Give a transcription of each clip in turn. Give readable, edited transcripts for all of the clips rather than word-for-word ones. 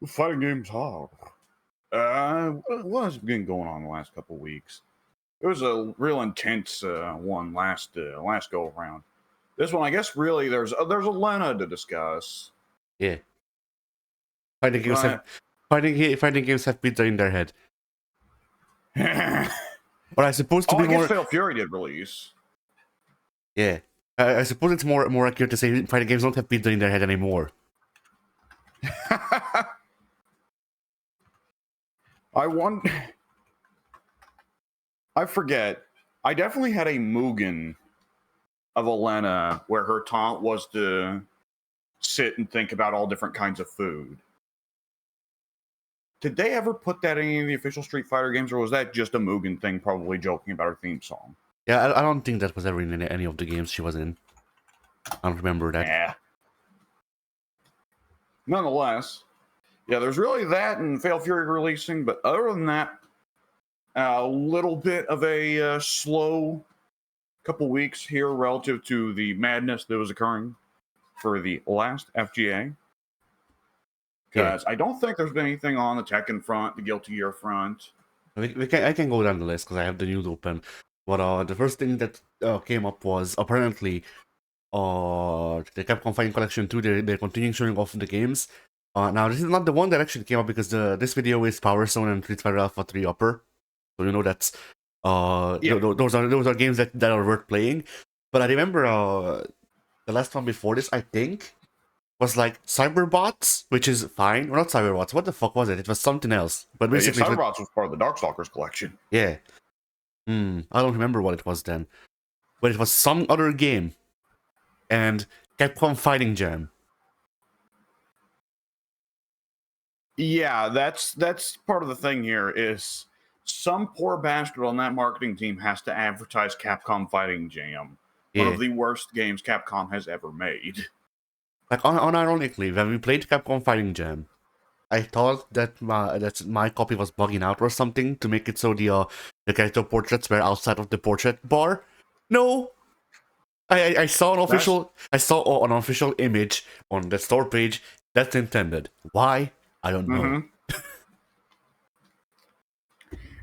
Fighting games hard. What has been going on the last couple of weeks? It was a real intense one last go around. This one, I guess, really there's Elena to discuss. Yeah. Fighting games But fighting games have pizza in their head. But I suppose to oh, be I guess more Fatal Fury did release. yeah. I suppose it's more accurate to say fighting games don't have pizza in their head anymore. I forget. I definitely had a Mugen of Elena where her taunt was to sit and think about all different kinds of food. Did they ever put that in any of the official Street Fighter games, or was that just a Mugen thing, probably joking about her theme song? Yeah, I don't think that was ever in any of the games she was in. I don't remember that. Yeah. Nonetheless, yeah, there's really that and Fatal Fury releasing, but other than that, a little bit of a slow couple weeks here relative to the madness that was occurring for the last FGA. Because I don't think there's been anything on the Tekken front, the Guilty Gear front. I can go down the list because I have the news open. But the first thing that came up was apparently the Capcom Fighting Collection 2, they're continuing showing off the games. Now, this is not the one that actually came up because this video is Power Stone and Street Fighter Alpha 3 Upper. So you know that's those are games that are worth playing. But I remember the last one before this, I think, was like Cyberbots, which is fine. Well, not Cyberbots. What the fuck was it? It was something else. But basically, Cyberbots was part of the Darkstalkers collection. Yeah. I don't remember what it was then. But it was some other game. And Capcom Fighting Jam. Yeah, that's part of the thing here is some poor bastard on that marketing team has to advertise Capcom Fighting Jam. Yeah. One of the worst games Capcom has ever made. Like, unironically, when we played Capcom Fighting Jam, I thought that my copy was bugging out or something to make it so the character portraits were outside of the portrait bar. No, I saw an official image on the store page that's intended. Why? I don't know.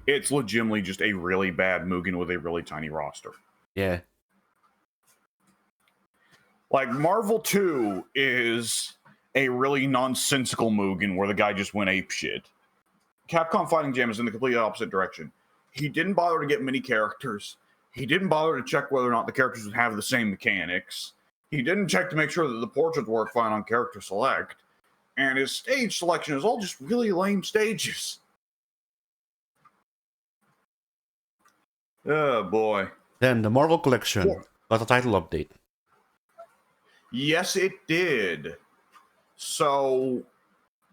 It's legitimately just a really bad Mugen with a really tiny roster. Yeah. Like, Marvel 2 is a really nonsensical Mugen where the guy just went apeshit. Capcom Fighting Jam is in the complete opposite direction. He didn't bother to get many characters. He didn't bother to check whether or not the characters would have the same mechanics. He didn't check to make sure that the portraits work fine on character select. And his stage selection is all just really lame stages. Oh, boy. Then the Marvel Collection got a title update. Yes, it did. So,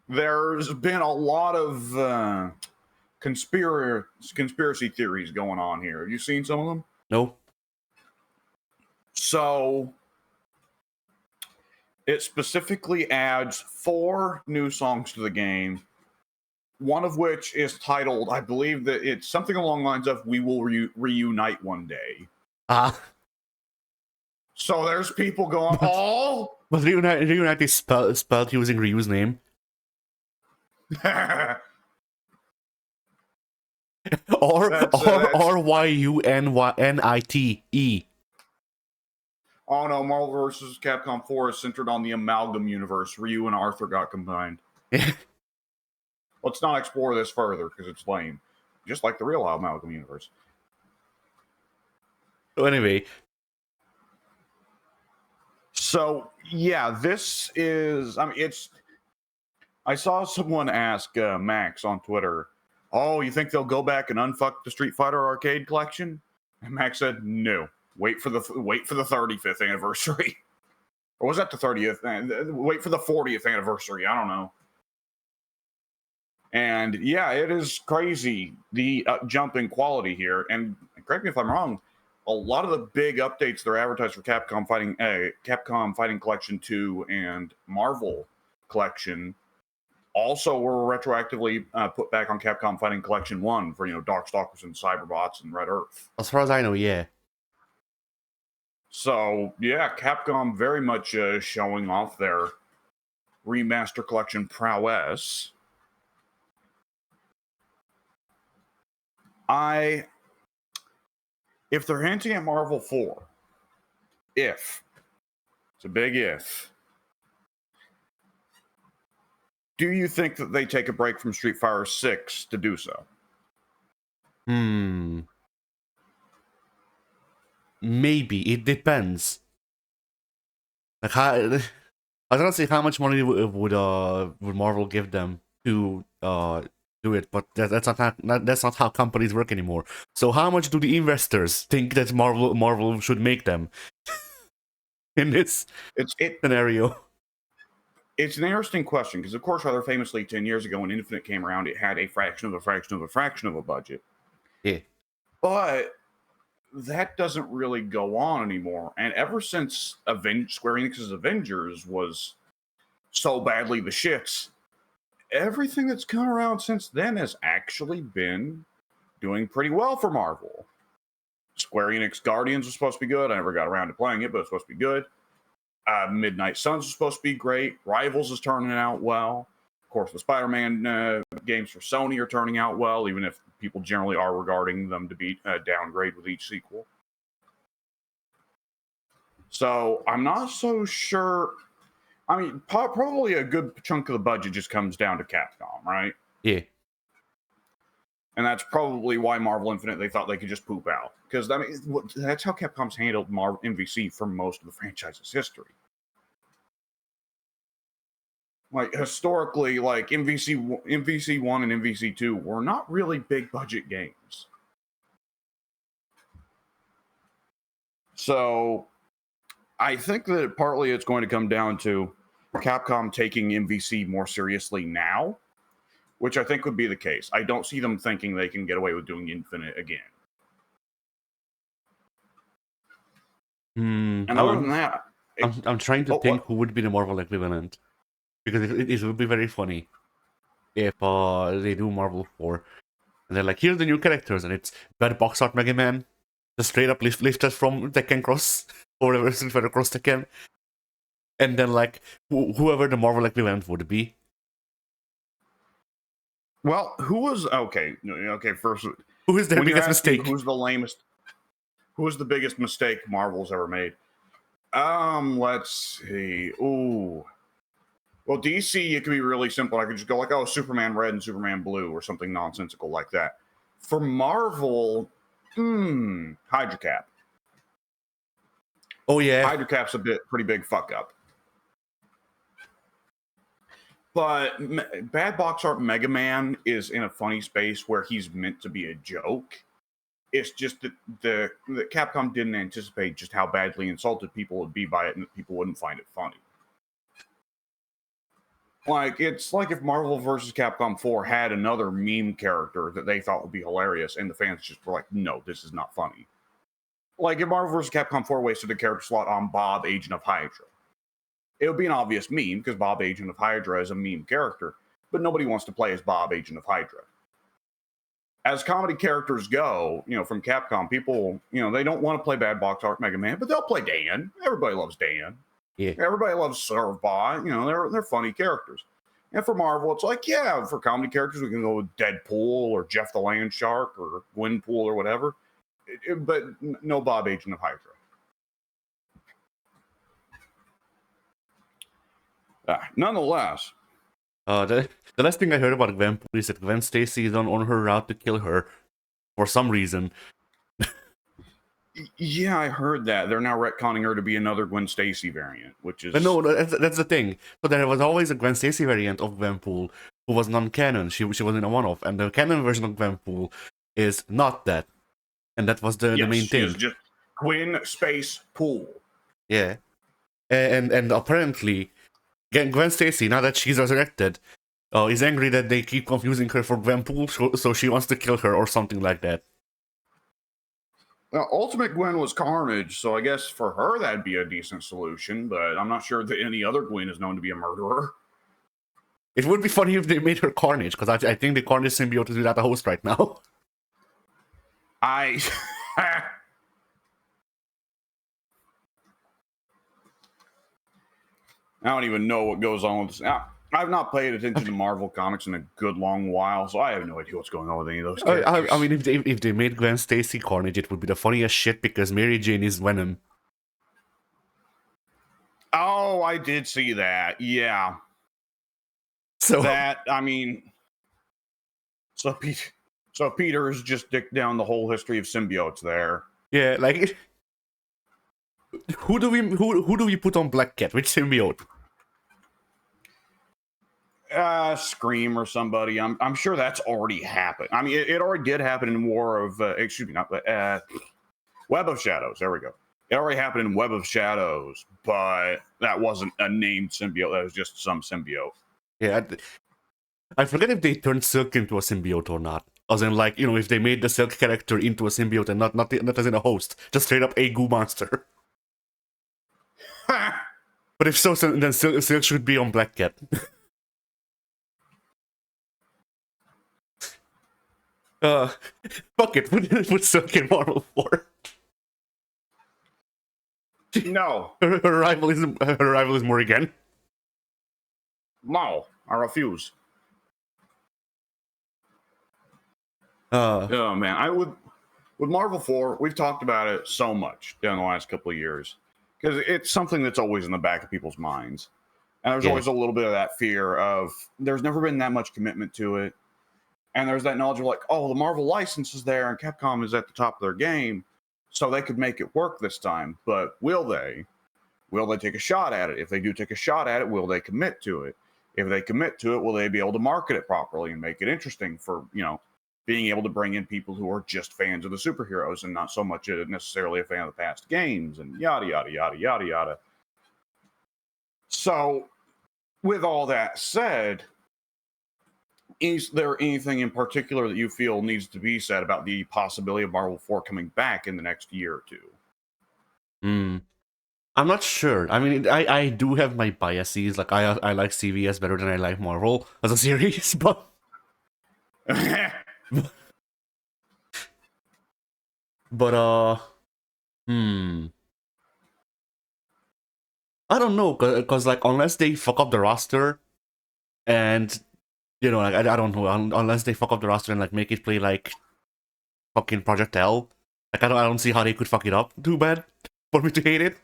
there's been a lot of conspiracy theories going on here. Have you seen some of them? No. So, it specifically adds 4 new songs to the game, one of which is titled, I believe that it's something along the lines of, "We will reunite one day." So there's people going, "Oh!" But reunite is spelled using Ryu's name. or YUNITE. Oh no, Marvel vs. Capcom 4 is centered on the Amalgam universe. Ryu and Arthur got combined. Let's not explore this further because it's lame. Just like the real Amalgam universe. So anyway. So, yeah, this is... I mean, I saw someone ask Max on Twitter, "Oh, you think they'll go back and unfuck the Street Fighter arcade collection?" And Max said, "No. Wait for the 35th anniversary." Or was that the 30th? Wait for the 40th anniversary. I don't know. And yeah, it is crazy, the jump in quality here. And correct me if I'm wrong, a lot of the big updates that are advertised for Capcom Fighting Collection 2 and Marvel Collection also were retroactively put back on Capcom Fighting Collection 1 for, Darkstalkers and Cyberbots and Red Earth. As far as I know, yeah. So, yeah, Capcom very much showing off their remaster collection prowess, if they're hinting at Marvel 4, it's a big if, do you think that they take a break from Street Fighter 6 to do so? Maybe. It depends. Like, I don't say how much money would Marvel give them to do it, but that's not how companies work anymore. So how much do the investors think that Marvel should make them in this scenario? It's an interesting question because, of course, rather famously, 10 years ago when Infinite came around, it had a fraction of a budget. Yeah. But that doesn't really go on anymore. And ever since Square Enix's Avengers was so badly the shits, everything that's come around since then has actually been doing pretty well for Marvel. Square Enix Guardians was supposed to be good. I never got around to playing it, but it's supposed to be good. Midnight Suns was supposed to be great. Rivals is turning out well. Of course, the Spider-Man games for Sony are turning out well, even if people generally are regarding them to be downgrade with each sequel. So I'm not so sure. I mean, probably a good chunk of the budget just comes down to Capcom, right? Yeah. And that's probably why Marvel Infinite, they thought they could just poop out. Because I mean, that's how Capcom's handled Marvel MVC for most of the franchise's history. Like, historically, like MVC 1 and MVC 2 were not really big budget games. So I think that partly it's going to come down to Capcom taking MVC more seriously now, which I think would be the case. I don't see them thinking they can get away with doing Infinite again. And other than that, I'm trying to think who would be the Marvel equivalent, because it would be very funny if they do Marvel 4 and they're like, here's the new characters, and it's Bad Box Art Mega Man, just straight up lifted from Tekken Cross or whatever, Street Fighter Cross Tekken, and then like whoever the Marvel equivalent would be. Well, who was first? Who is their biggest mistake? Who's the lamest? Who was the biggest mistake Marvel's ever made? Let's see. Ooh. Well, DC, it could be really simple. I could just go like, oh, Superman Red and Superman Blue or something nonsensical like that. For Marvel, Hydra Cap. Oh, yeah. Hydra Cap's pretty big fuck up. But Bad Box Art Mega Man is in a funny space where he's meant to be a joke. It's just that the Capcom didn't anticipate just how badly insulted people would be by it, and that people wouldn't find it funny. Like, it's like if Marvel vs. Capcom 4 had another meme character that they thought would be hilarious, and the fans just were like, no, this is not funny. Like, if Marvel vs. Capcom 4 wasted a character slot on Bob, Agent of Hydra. It would be an obvious meme, because Bob, Agent of Hydra is a meme character, but nobody wants to play as Bob, Agent of Hydra. As comedy characters go, from Capcom, people, they don't want to play Bad Box Art Mega Man, but they'll play Dan. Everybody loves Dan. Yeah. Everybody loves Servbot. They're funny characters. And for Marvel, it's like, yeah, for comedy characters, we can go with Deadpool or Jeff the Land Shark or Gwenpool or whatever. But no Bob, Agent of Hydra. Nonetheless. The last thing I heard about Gwenpool is that Gwen Stacy is on her route to kill her for some reason. Yeah, I heard that. They're now retconning her to be another Gwen Stacy variant, which is... But no, that's the thing. So there was always a Gwen Stacy variant of Gwenpool who was non-canon. She was in a one-off, and the canon version of Gwenpool is not that. And that was the main thing. Is just Gwen Space Pool. Yeah. And apparently, Gwen Stacy, now that she's resurrected, is angry that they keep confusing her for Gwenpool, so she wants to kill her or something like that. Well, Ultimate Gwen was Carnage, so I guess for her that'd be a decent solution, but I'm not sure that any other Gwen is known to be a murderer. It would be funny if they made her Carnage, because I think the Carnage symbiote is without a host right now. I don't even know what goes on with this. I've not paid attention to Marvel comics in a good long while, so I have no idea what's going on with any of those characters. I mean, if they made Gwen Stacy Carnage, it would be the funniest shit because Mary Jane is Venom. Oh, I did see that. Yeah. So that, I mean, so Peter has just dicked down the whole history of symbiotes there. yeah, like who do we put on Black Cat? Which symbiote? Scream or somebody. I'm sure that's already happened. I mean, it already did happen in War of excuse me, not Web of Shadows. There we go. It already happened in Web of Shadows, but that wasn't a named symbiote. That was just some symbiote. Yeah, I forget if they turned Silk into a symbiote or not. As in, like, you know, if they made the Silk character into a symbiote and not as in a host, just straight up a goo monster. But if so, then Silk should be on Black Cat. Fuck it, put Silk in Marvel 4. No. Her rival is Morrigan. No, I refuse. Oh man, with Marvel 4, we've talked about it so much down the last couple of years because it's something that's always in the back of people's minds, and there's always a little bit of that fear of there's never been that much commitment to it, and there's that knowledge of like, oh, the Marvel license is there and Capcom is at the top of their game, so they could make it work this time. But will they? Will they take a shot at it? If they do take a shot at it, will they commit to it? If they commit to it, will they be able to market it properly and make it interesting for, you know, being able to bring in people who are just fans of the superheroes and not so much necessarily a fan of the past games and yada, yada, yada, yada, yada. So, with all that said, is there anything in particular that you feel needs to be said about the possibility of Marvel 4 coming back in the next year or two? I'm not sure. I mean, I do have my biases. Like, I like CVS better than I like Marvel as a series, but... But, I don't know, because, like, unless they fuck up the roster, and, you know, like, I don't know, unless they fuck up the roster and, like, make it play like fucking Project L, like, I don't see how they could fuck it up too bad for me to hate it.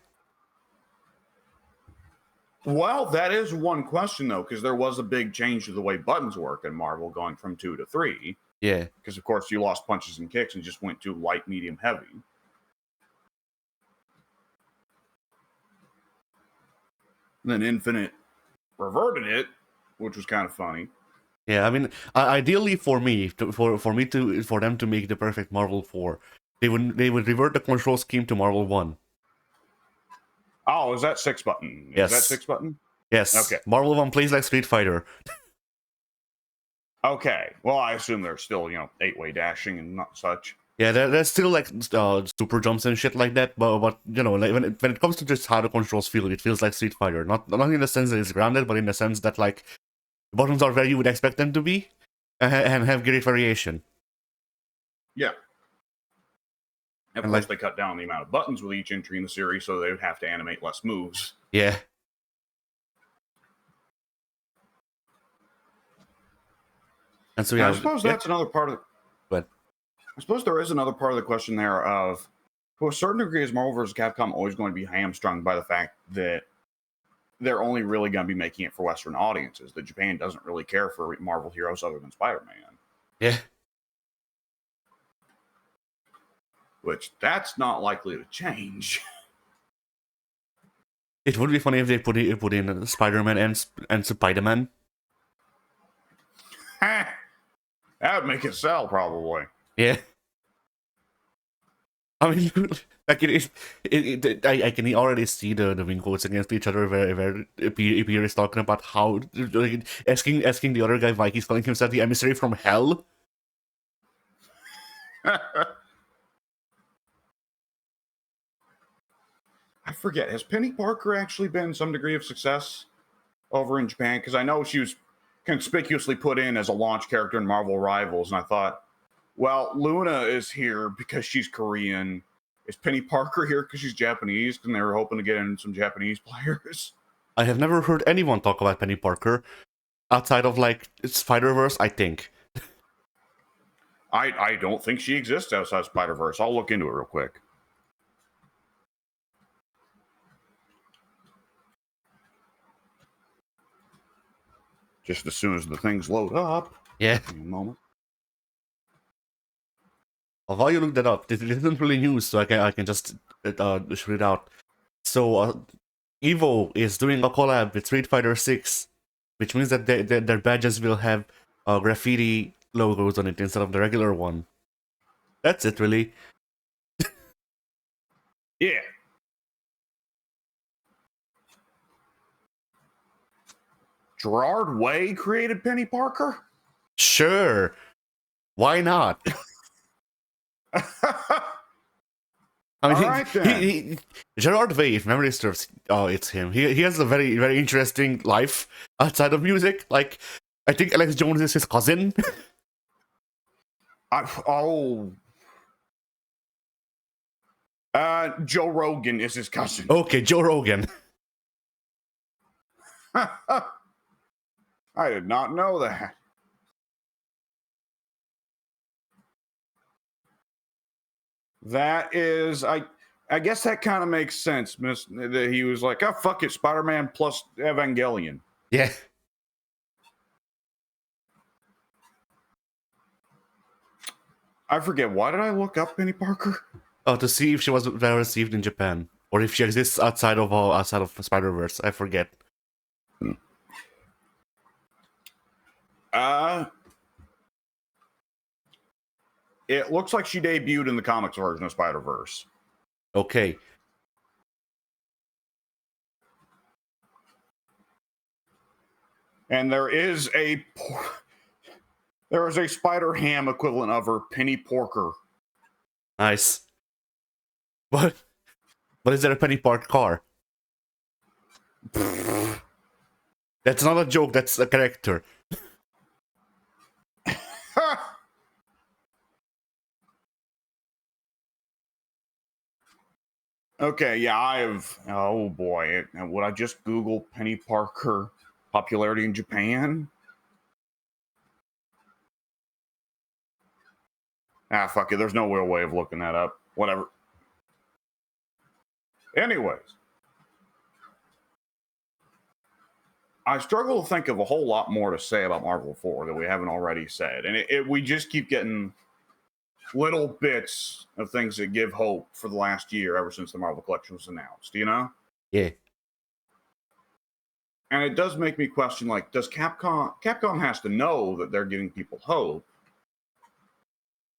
Well, that is one question, though, because there was a big change to the way buttons work in Marvel, going from 2 to 3. Yeah. Because, of course, you lost punches and kicks and just went to light, medium, heavy. And then Infinite reverted it, which was kind of funny. Yeah, I mean, ideally for me, for them to make the perfect Marvel 4, they would revert the control scheme to Marvel 1. Oh, is that 6 button? Yes. Is that 6 button? Yes. Okay. Marvel 1 plays like Street Fighter. Okay. Well, I assume there's still, you know, 8-way dashing and not such. Yeah, there's still like super jumps and shit like that, but you know, like when it comes to just how the controls feel, it feels like Street Fighter. Not in the sense that it's grounded, but in the sense that like buttons are where you would expect them to be, and have great variation. Yeah. And of course, they cut down the amount of buttons with each entry in the series, so they would have to animate less moves. Yeah. And so yeah, I suppose that's another part of. But I suppose there is another part of the question there of, to a certain degree, is Marvel vs. Capcom always going to be hamstrung by the fact that they're only really going to be making it for Western audiences? That Japan doesn't really care for Marvel heroes other than Spider-Man. Yeah. Which, that's not likely to change. It would be funny if they put in Spider-Man and Spider-Man. That would make it sell, probably. Yeah. I mean, like I can already see the wing quotes against each other where Peter is talking about how like, asking the other guy why he's calling himself the emissary from hell. I forget, has Penny Parker actually been some degree of success over in Japan? Because I know she was conspicuously put in as a launch character in Marvel Rivals, and I thought, well, Luna is here because she's Korean. Is Penny Parker here because she's Japanese? And they were hoping to get in some Japanese players. I have never heard anyone talk about Penny Parker outside of like Spider-Verse, I think. I don't think she exists outside Spider-Verse. I'll look into it real quick. Just as soon as the things load up. Yeah. Give me a moment. While you look that up, this isn't really news, so I can just shoot it out. So Evo is doing a collab with Street Fighter 6, which means that their badges will have graffiti logos on it instead of the regular one. That's it, really. Yeah. Gerard Way created Penny Parker? Sure. Why not? I mean, All right, then. Gerard Way, if memory serves, it's him. He has a very, very interesting life outside of music. Like, I think Alex Jones is his cousin. Joe Rogan is his cousin. Okay, Joe Rogan. I did not know that. That is, I guess that kind of makes sense. That he was like, oh, fuck it, Spider-Man plus Evangelion. Yeah. I forget, why did I look up Penny Parker? Oh, to see if she was well received in Japan, or if she exists outside of Spider-Verse. I forget. It looks like she debuted in the comics version of Spider-Verse. Okay. And there is a Spider-Ham equivalent of her, Penny Porker. Nice. What? But is there a Penny Park car? That's not a joke, that's a character. Okay, yeah, I have. Oh boy, would I just Google Penny Parker popularity in Japan? Ah, fuck it. There's no real way of looking that up. Whatever. Anyways, I struggle to think of a whole lot more to say about Marvel 4 that we haven't already said, and we just keep getting little bits of things that give hope for the last year ever since the Marvel Collection was announced, you know? Yeah. And it does make me question, like, does Capcom has to know that they're giving people hope,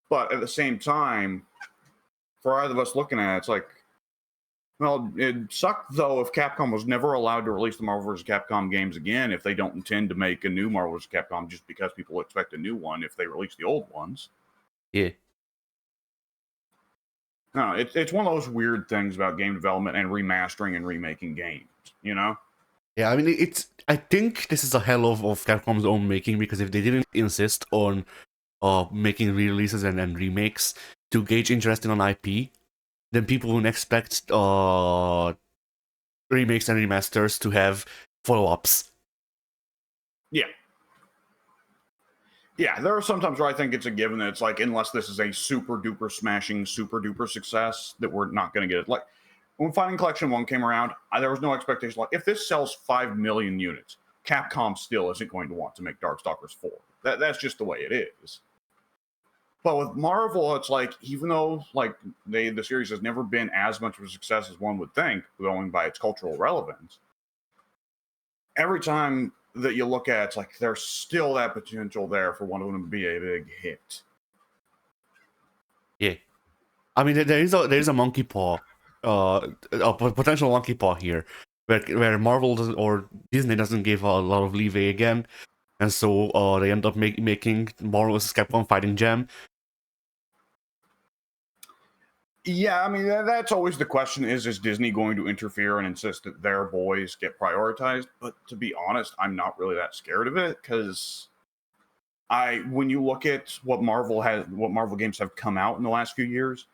but at the same time, for either of us looking at it, it's like, well, it'd suck, though, if Capcom was never allowed to release the Marvel vs. Capcom games again if they don't intend to make a new Marvel vs. Capcom just because people expect a new one if they release the old ones. Yeah. No, it's one of those weird things about game development and remastering and remaking games, you know? Yeah, I mean, I think this is a hell of Capcom's own making, because if they didn't insist on making re-releases and remakes to gauge interest in an IP, then people wouldn't expect remakes and remasters to have follow-ups. Yeah. Yeah, there are sometimes where I think it's a given that it's like, unless this is a super duper smashing, super duper success, that we're not going to get it. Like, when Fighting Collection 1 came around, there was no expectation. Like, if this sells 5 million units, Capcom still isn't going to want to make Darkstalkers 4. That's just the way it is. But with Marvel, it's like, even though like the series has never been as much of a success as one would think, going by its cultural relevance, every time that you look at it, it's like there's still that potential there for one of them to be a big hit. Yeah. I mean, there is a monkey paw, a potential monkey paw here, where Marvel or Disney doesn't give a lot of leeway again, and so they end up making Marvel vs. Capcom Fighting Jam. Yeah, I mean, that's always the question: is Disney going to interfere and insist that their boys get prioritized? But to be honest, I'm not really that scared of it, because when you look at what Marvel games have come out in the last few years,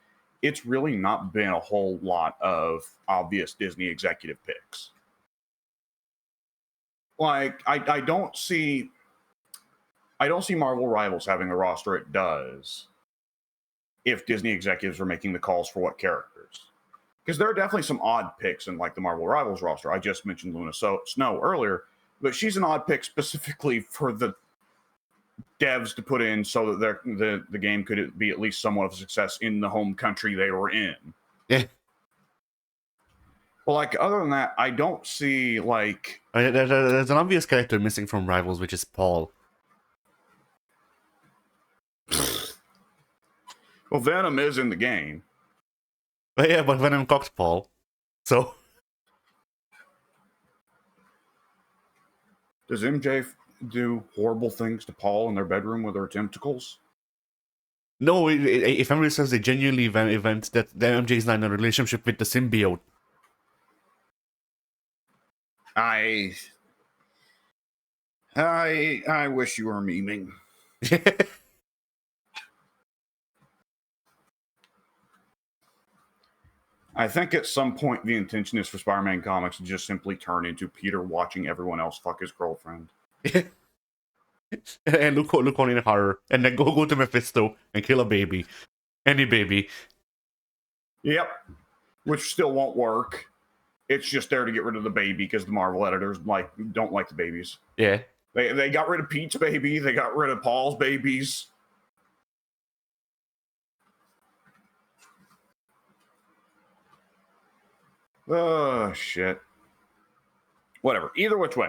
it's really not been a whole lot of obvious Disney executive picks. like I don't see Marvel Rivals having a roster it does if Disney executives are making the calls for what characters. Because there are definitely some odd picks in like the Marvel Rivals roster. I just mentioned Luna Snow earlier, but she's an odd pick specifically for the devs to put in so that the game could be at least somewhat of a success in the home country they were in. Yeah. Well, like other than that, I don't see like there's an obvious character missing from Rivals, which is Paul. Well, Venom is in the game. But yeah, but Venom cocked Paul. So does MJ do horrible things to Paul in their bedroom with her tentacles? no, if memory serves, they genuinely event that the MJ is not in a relationship with the symbiote. I wish you were memeing. I think at some point the intention is for Spider-Man comics to just simply turn into Peter watching everyone else fuck his girlfriend. And look on in horror, and then go to Mephisto and kill a baby, any baby. Yep, which still won't work. It's just there to get rid of the baby because the Marvel editors don't like the babies. Yeah, they got rid of Pete's baby. They got rid of Paul's babies. Oh shit. Whatever. Either which way.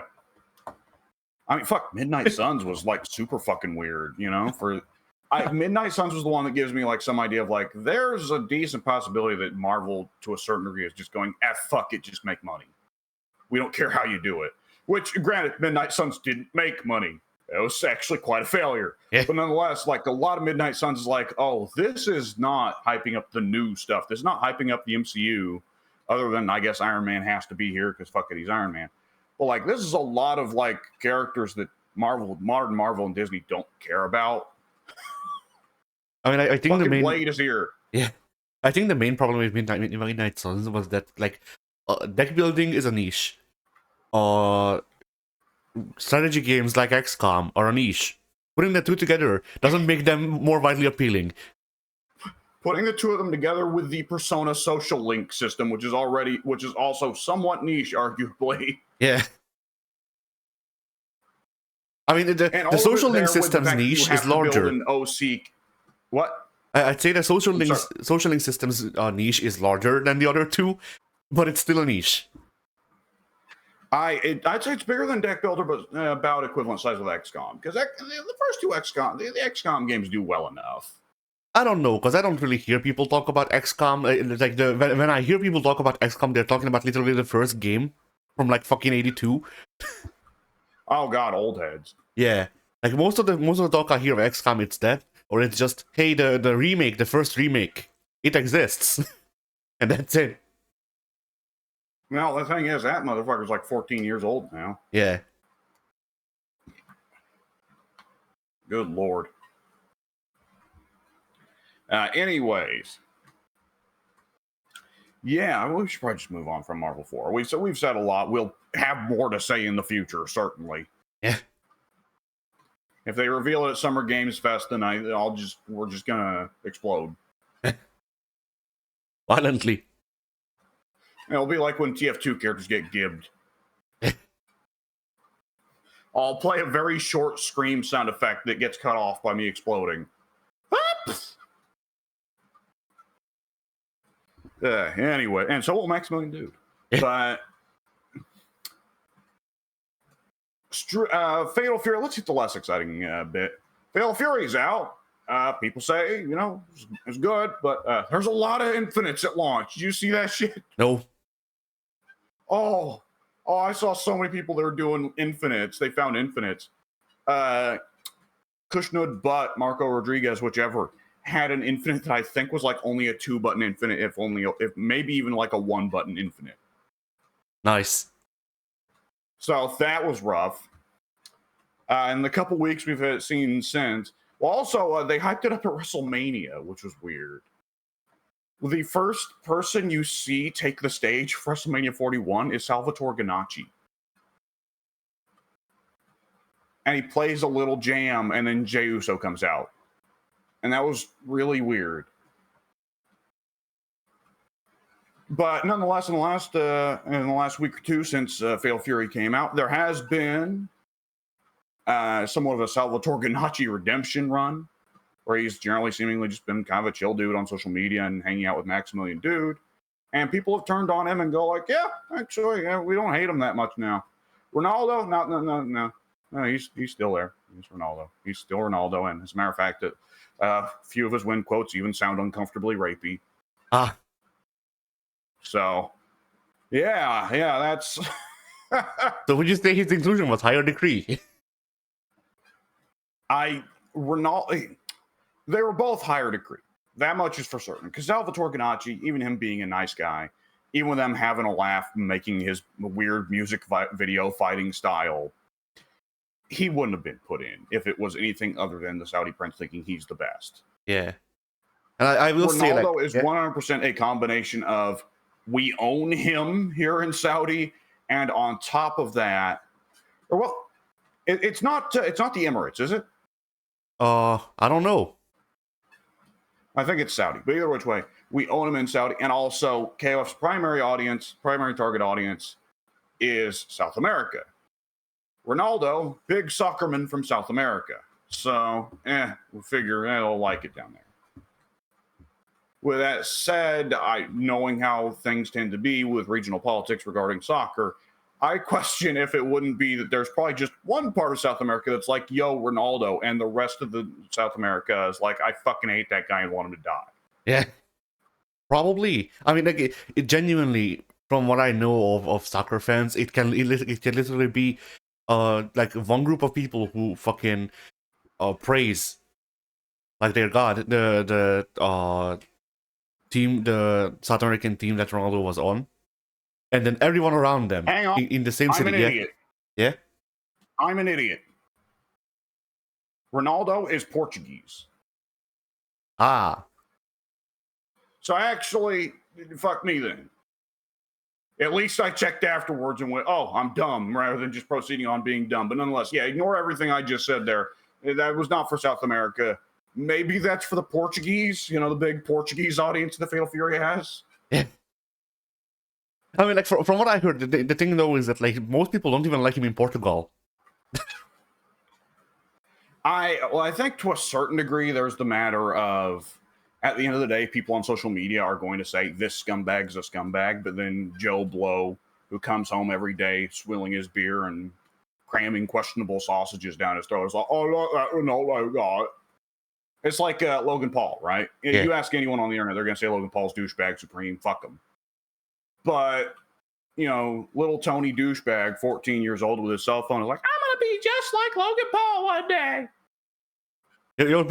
I mean, fuck. Midnight Suns was like super fucking weird, you know. Midnight Suns was the one that gives me like some idea of like there's a decent possibility that Marvel, to a certain degree, is just going, fuck it, just make money. We don't care how you do it. Which, granted, Midnight Suns didn't make money. It was actually quite a failure. Yeah. But nonetheless, like a lot of Midnight Suns is like, oh, this is not hyping up the new stuff. This is not hyping up the MCU. Other than, I guess, Iron Man has to be here because fuck it, he's Iron Man. But like, this is a lot of like characters that modern Marvel and Disney don't care about. I mean, I think fucking the main Blade is here. Yeah, I think the main problem with Midnight Suns was that like deck building is a niche. Strategy games like XCOM are a niche. Putting the two together doesn't make them more widely appealing. Putting the two of them together with the Persona social link system, which is also somewhat niche, arguably. Yeah. I mean, the social link system's niche is larger. What? I'd say the social link system's niche is larger than the other two, but it's still a niche. I'd say it's bigger than Deck Builder, but about equivalent size with XCOM. Because the first two XCOM, the XCOM games do well enough. I don't know, because I don't really hear people talk about XCOM. When I hear people talk about XCOM, they're talking about literally the first game from like fucking 82. Oh god, old heads. Yeah, like most of the talk I hear of XCOM, it's that, or it's just, hey, the remake, the first remake, it exists, and that's it. Well, the thing is, that motherfucker's like 14 years old now. Yeah. Good lord. Anyways. Yeah, we should probably just move on from Marvel 4. We've said a lot. We'll have more to say in the future, certainly. Yeah. If they reveal it at Summer Games Fest, then we're just gonna explode. Violently. It'll be like when TF2 characters get gibbed. I'll play a very short scream sound effect that gets cut off by me exploding. Anyway, and so will Maximilian Dude. But Fatal Fury, let's hit the less exciting bit. Fatal Fury's out. People say, it's good, but there's a lot of infinites at launch. Did you see that shit? No. Oh, I saw so many people that were doing infinites. They found infinites. Kushnud Butt, Marco Rodriguez, whichever, had an infinite that I think was like only a 2-button infinite, if maybe even like a 1-button infinite. Nice. So that was rough. In the couple weeks we've seen since. Well, also, they hyped it up at WrestleMania, which was weird. The first person you see take the stage for WrestleMania 41 is Salvatore Ganacci. and he plays a little jam, and then Jey Uso comes out, and that was really weird. But nonetheless, in the last week or two since Fatal Fury came out, there has been somewhat of a Salvatore Ganacci redemption run, where he's generally seemingly just been kind of a chill dude on social media and hanging out with Maximilian Dude. And people have turned on him and go like, yeah, actually, yeah, we don't hate him that much now. Ronaldo, no, he's still there. He's Ronaldo. He's still Ronaldo. And as a matter of fact, a few of his win quotes even sound uncomfortably rapey. So, yeah, that's. So would you say his inclusion was higher degree? Ronaldo, they were both higher degree. That much is for certain. Because Salvatore Ganacci, even him being a nice guy, even with them having a laugh, making his weird music video fighting style, he wouldn't have been put in if it was anything other than the Saudi prince thinking he's the best. Yeah. And I will say, Ronaldo is 100% a combination of we own him here in Saudi, and on top of that, it's not the Emirates, is it? I don't know. I think it's Saudi, but either which way, we own him in Saudi, and also KOF's primary target audience is South America. Ronaldo, big soccerman from South America, so we figure they'll like it down there. With that said, knowing how things tend to be with regional politics regarding soccer, I question if it wouldn't be that there's probably just one part of South America that's like, yo, Ronaldo, and the rest of the South America is like, I fucking hate that guy and want him to die. Yeah, probably. I mean, like, it genuinely, from what I know of soccer fans, it can literally be like one group of people who fucking praise like their god the team, the South American team that Ronaldo was on, and then everyone around them in the same city. I'm an idiot. Yeah? I'm an idiot. Ronaldo is Portuguese. So actually, fuck me then. At least I checked afterwards and went, oh, I'm dumb, rather than just proceeding on being dumb. But nonetheless, yeah, ignore everything I just said there. That was not for South America. Maybe that's for the Portuguese, the big Portuguese audience that Fatal Fury has. Yeah. I mean, like, from what I heard, the thing, though, is that, like, most people don't even like him in Portugal. I think to a certain degree, there's the matter of, at the end of the day, people on social media are going to say, this scumbag's a scumbag, but then Joe Blow, who comes home every day swilling his beer and cramming questionable sausages down his throat, is like, oh, look, that Ronaldo guy. It's like Logan Paul, right? Yeah. You ask anyone on the internet, they're going to say Logan Paul's douchebag supreme. Fuck him. But, little Tony douchebag, 14 years old with his cell phone, is like, I'm going to be just like Logan Paul one day. You're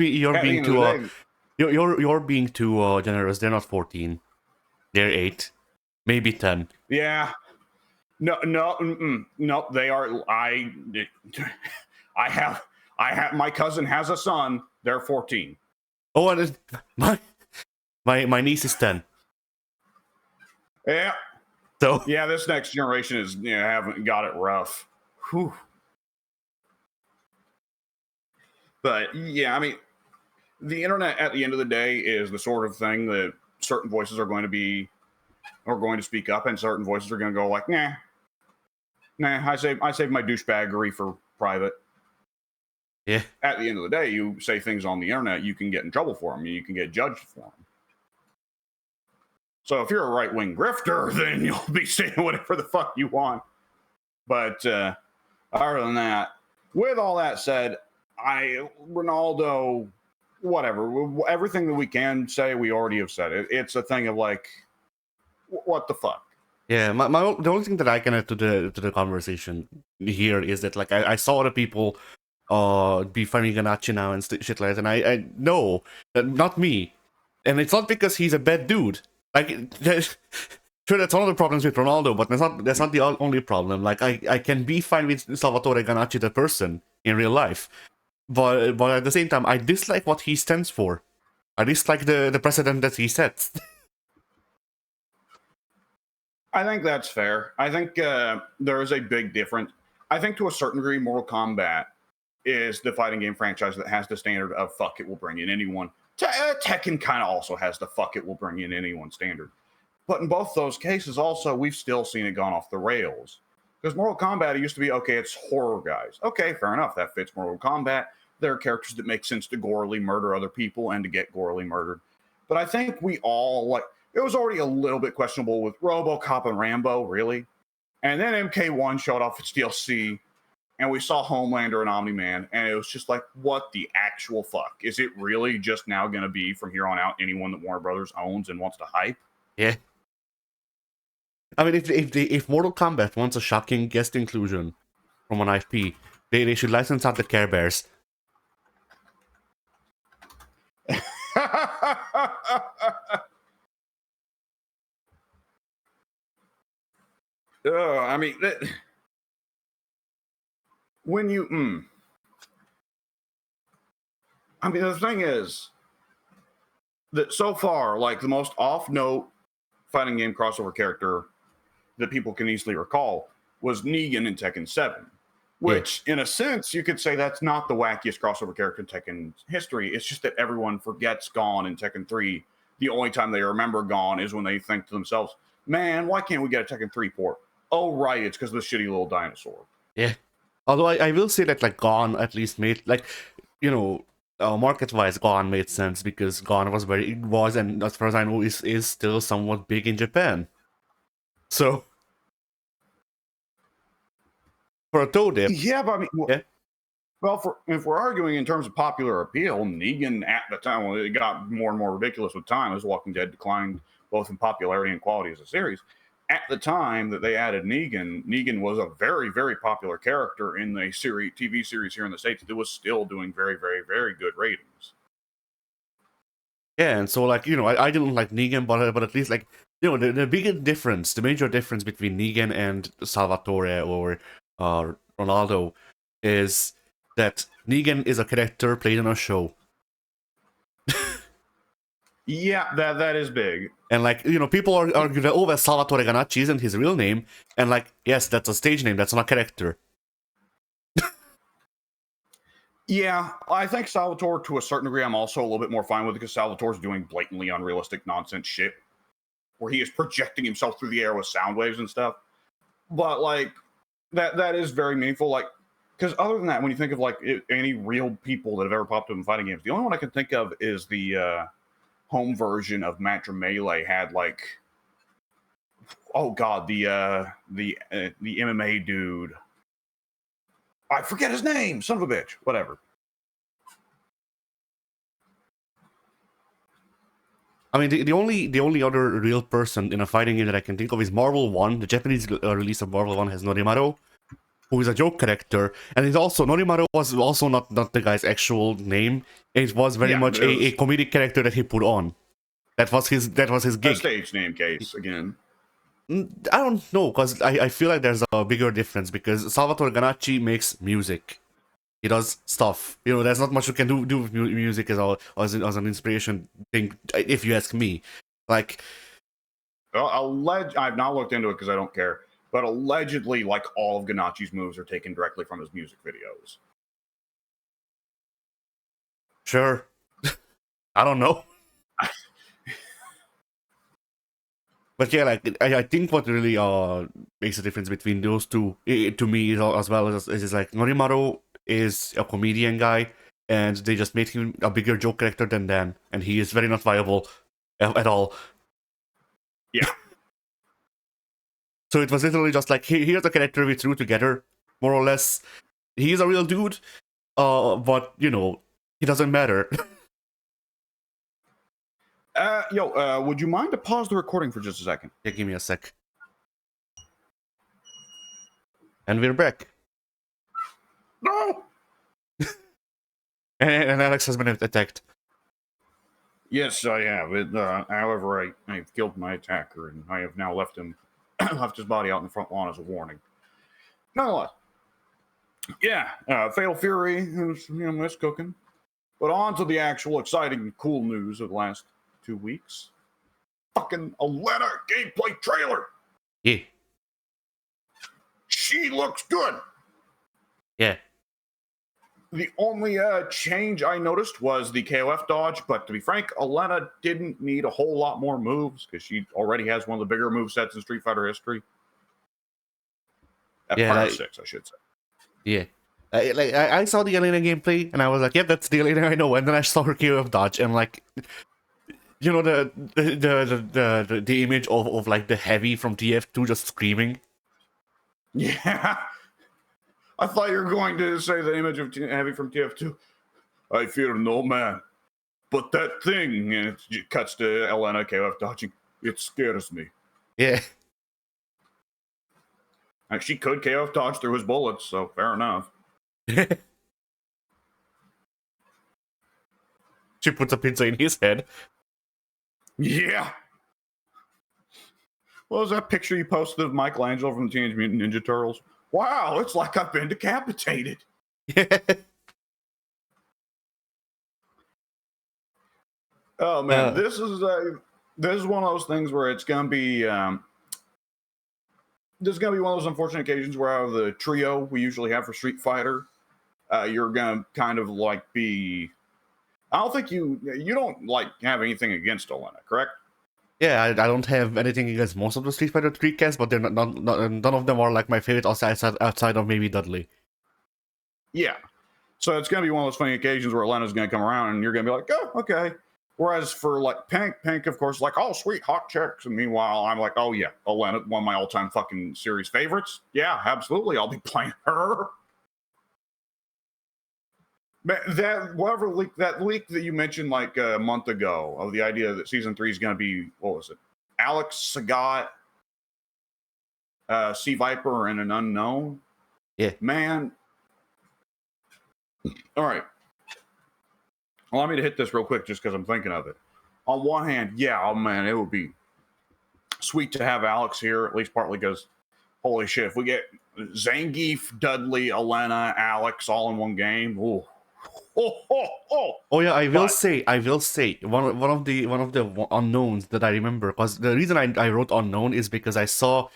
being too generous. They're not 14. They're 8, maybe 10. Yeah. No. They are. I have. My cousin has a son. They're 14. Oh, and my niece is 10. Yeah. So yeah, this next generation is haven't got it rough. Whew. But yeah, I mean, the internet at the end of the day is the sort of thing that certain voices are going to speak up, and certain voices are going to go like, nah. I save my douchebaggery for private. Yeah. At the end of the day, you say things on the internet, you can get in trouble for them. You can get judged for them. So if you're a right-wing grifter, then you'll be saying whatever the fuck you want. But other than that, with all that said, Ronaldo, whatever, everything that we can say, we already have said it. It's a thing of like, what the fuck? Yeah, the only thing that I can add to the conversation here is that, like, I saw other people be funny Ganacci now and shit like that, and I know that not me, and it's not because he's a bad dude. Like, sure, that's one of the problems with Ronaldo, but that's not the only problem. Like, I can be fine with Salvatore Ganacci the person in real life, but at the same time, I dislike what he stands for. I dislike the precedent that he sets. I think that's fair. I think there is a big difference. I think to a certain degree, Mortal Kombat is the fighting game franchise that has the standard of fuck it, we'll bring in anyone. Tekken kind of also has the fuck it, we'll bring in anyone standard. But in both those cases, also, we've still seen it gone off the rails. Because Mortal Kombat, it used to be, okay, it's horror guys. Okay, fair enough. That fits Mortal Kombat. There are characters that make sense to gorily murder other people and to get gorily murdered. But I think we all, like, it was already a little bit questionable with RoboCop and Rambo, really. And then MK1 showed off its DLC, and we saw Homelander and Omni-Man, and it was just like, what the actual fuck? Is it really just now going to be, from here on out, anyone that Warner Brothers owns and wants to hype? Yeah. I mean, if Mortal Kombat wants a shocking guest inclusion from an IP, they should license out the Care Bears. I mean, when you, I mean, the thing is that so far, like the most off-note fighting game crossover character that people can easily recall was Negan in Tekken 7, which, in a sense, you could say that's not the wackiest crossover character in Tekken history. It's just that everyone forgets Gon in Tekken 3. The only time they remember Gon is when they think to themselves, man, why can't we get a Tekken 3 port? Oh, right, it's because of the shitty little dinosaur. Yeah. Although I will say that, like, Gon at least made, like, you know, market-wise, Gon made sense because Gon was, and as far as I know, is still somewhat big in Japan. So, for a toe dip. Yeah, but I mean, Yeah. Well, if we're arguing in terms of popular appeal, Negan at the time, well, it got more and more ridiculous with time as Walking Dead declined both in popularity and quality as a series. At the time that they added Negan was a very, very popular character in the TV series here in the States that was still doing very, very, very good ratings. Yeah, and so, like, you know, I didn't like Negan, but at least, like, you know, the big difference, the major difference between Negan and Salvatore or Ronaldo is that Negan is a character played in a show. Yeah, that is big. And, like, you know, people argue that, oh, well, Salvatore Ganacci isn't his real name. And, like, yes, that's a stage name, that's not a character. Yeah, I think Salvatore, to a certain degree, I'm also a little bit more fine with it because Salvatore's doing blatantly unrealistic nonsense shit where he is projecting himself through the air with sound waves and stuff. But, like, that is very meaningful. Like, because other than that, when you think of, like, any real people that have ever popped up in fighting games, the only one I can think of is the home version of Matra Melee had, like, oh god, the MMA dude. I forget his name, son of a bitch. Whatever. I mean, the only other real person in a fighting game that I can think of is Marvel 1. The Japanese release of Marvel 1 has Norimaru, who is a joke character, and Norimaru was also not the guy's actual name. It was very much a comedic character that he put on. That was his gig. A stage name case again. I don't know, because I feel like there's a bigger difference because Salvatore Ganacci makes music. He does stuff. You know, there's not much you can do with music as an inspiration thing, if you ask me. Like, well, I've not looked into it because I don't care, but allegedly, like, all of Ganacci's moves are taken directly from his music videos. Sure. I don't know. But yeah, like, I think what really makes the difference between those two, to me, as well is like Norimaru is a comedian guy, and they just made him a bigger joke character than Dan, and he is very not viable at all. Yeah. So it was literally just like, here's a character we threw together, more or less. He's a real dude, but, you know, he doesn't matter. Would you mind to pause the recording for just a second? Yeah, give me a sec. And we're back. No! and Alex has been attacked. Yes, I have. However, I've killed my attacker, and I have now left his body out in the front lawn as a warning. Nonetheless, yeah, Fatal Fury is, it's cooking. But on to the actual exciting, cool news of the last 2 weeks. Fucking Elena gameplay trailer. Yeah. She looks good. Yeah. The only change I noticed was the KOF dodge, but to be frank, Elena didn't need a whole lot more moves because she already has one of the bigger move sets in Street Fighter history. At Yeah, Fighter like, 6, I should say. yeah. I saw the Elena gameplay and I was like, "Yep, that's the Elena I know." And then I saw her KOF dodge and like, you know, the image of like the Heavy from TF2 just screaming. Yeah. I thought you were going to say the image of Heavy from TF2. I fear no man. But that thing, and it cuts to Elena KOF dodging, it scares me. Yeah. And she could KOF dodge through his bullets, so fair enough. She puts a pizza in his head. Yeah. What was that picture you posted of Michelangelo from the Teenage Mutant Ninja Turtles? Wow, it's like I've been decapitated. Yeah. Oh man, this is one of those things where it's gonna be this is gonna be one of those unfortunate occasions where out of the trio we usually have for Street Fighter, you're gonna kind of like be. I don't think you don't like have anything against Elena, correct? Yeah, I don't have anything against most of the Street Fighter 3 cast, but they're none of them are like my favorite outside of maybe Dudley. Yeah. So it's going to be one of those funny occasions where Elena's going to come around and you're going to be like, oh, okay. Whereas for like Pink, of course, like, oh, sweet, hot chicks. And meanwhile, I'm like, oh, yeah, Elena, one of my all-time fucking series favorites. Yeah, absolutely. I'll be playing her. That leak that you mentioned like a month ago of the idea that season 3 is going to be, what was it? Alex, Sagat, Sea Viper, and an unknown. Yeah. Man. All right. Allow me to hit this real quick just because I'm thinking of it. On one hand, yeah, oh man, it would be sweet to have Alex here, at least partly because, holy shit, if we get Zangief, Dudley, Elena, Alex all in one game, ooh. Oh yeah, I will say one of the unknowns that I remember, because the reason I wrote unknown is because I saw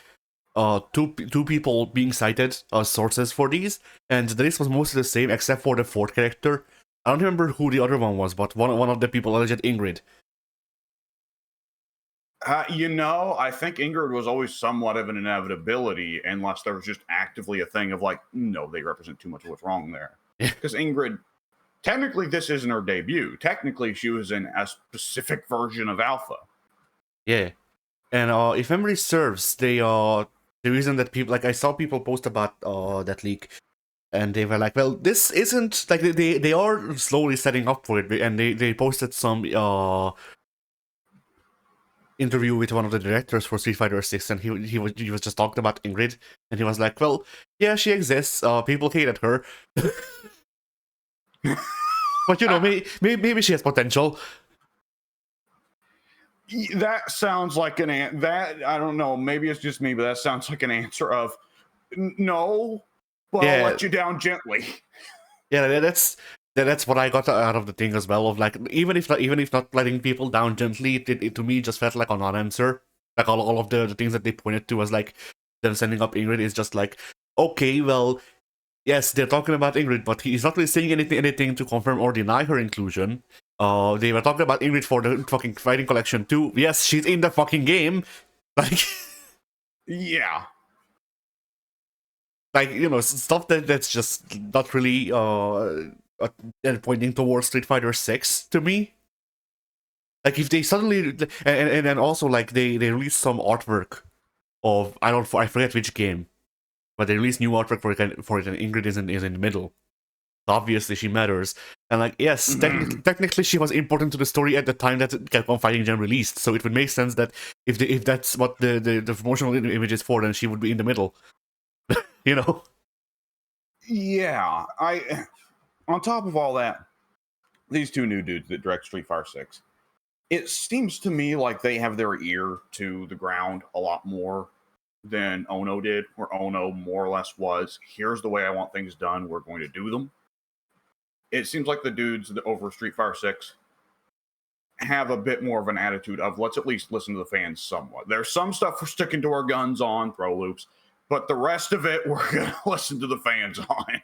two people being cited as sources for these, and the list was mostly the same except for the fourth character. I don't remember who the other one was, but one of the people alleged Ingrid. I think Ingrid was always somewhat of an inevitability, unless there was just actively a thing of like, no, they represent too much of what's wrong there. Because Ingrid, technically, this isn't her debut. Technically, she was in a specific version of Alpha. Yeah, and if memory serves, the reason that people, like, I saw people post about that leak, and they were like, well, this isn't like they are slowly setting up for it, and they posted some interview with one of the directors for Street Fighter 6, and he was just talking about Ingrid, and he was like, well, yeah, she exists. People hated her. But maybe she has potential. That sounds like that. I don't know. Maybe it's just me, but that sounds like an answer of no. But yeah. I'll let you down gently. Yeah, that's what I got out of the thing as well. Of like, even if not letting people down gently, it to me just felt like a non-answer. Like all of the things that they pointed to as like them sending up Ingrid is just like, okay, well. Yes, they're talking about Ingrid, but he's not really saying anything to confirm or deny her inclusion. They were talking about Ingrid for the fucking Fighting Collection too. Yes, she's in the fucking game. Like, yeah. Like, stuff that's just not really pointing towards Street Fighter 6 to me. Like, if they suddenly... And then also, like, they released some artwork of... I forget which game. But they released new artwork for it, and Ingrid is in the middle. Obviously, she matters. And like, yes, technically she was important to the story at the time that Capcom Fighting Jam released. So it would make sense that if that's what the promotional image is for, then she would be in the middle. Yeah. On top of all that, these two new dudes that direct Street Fighter 6, it seems to me like they have their ear to the ground a lot more than Ono did, where Ono more or less was, here's the way I want things done, we're going to do them. It seems like the dudes that over Street Fighter 6 have a bit more of an attitude of, let's at least listen to the fans somewhat. There's some stuff we're sticking to our guns on, throw loops, but the rest of it, we're going to listen to the fans on.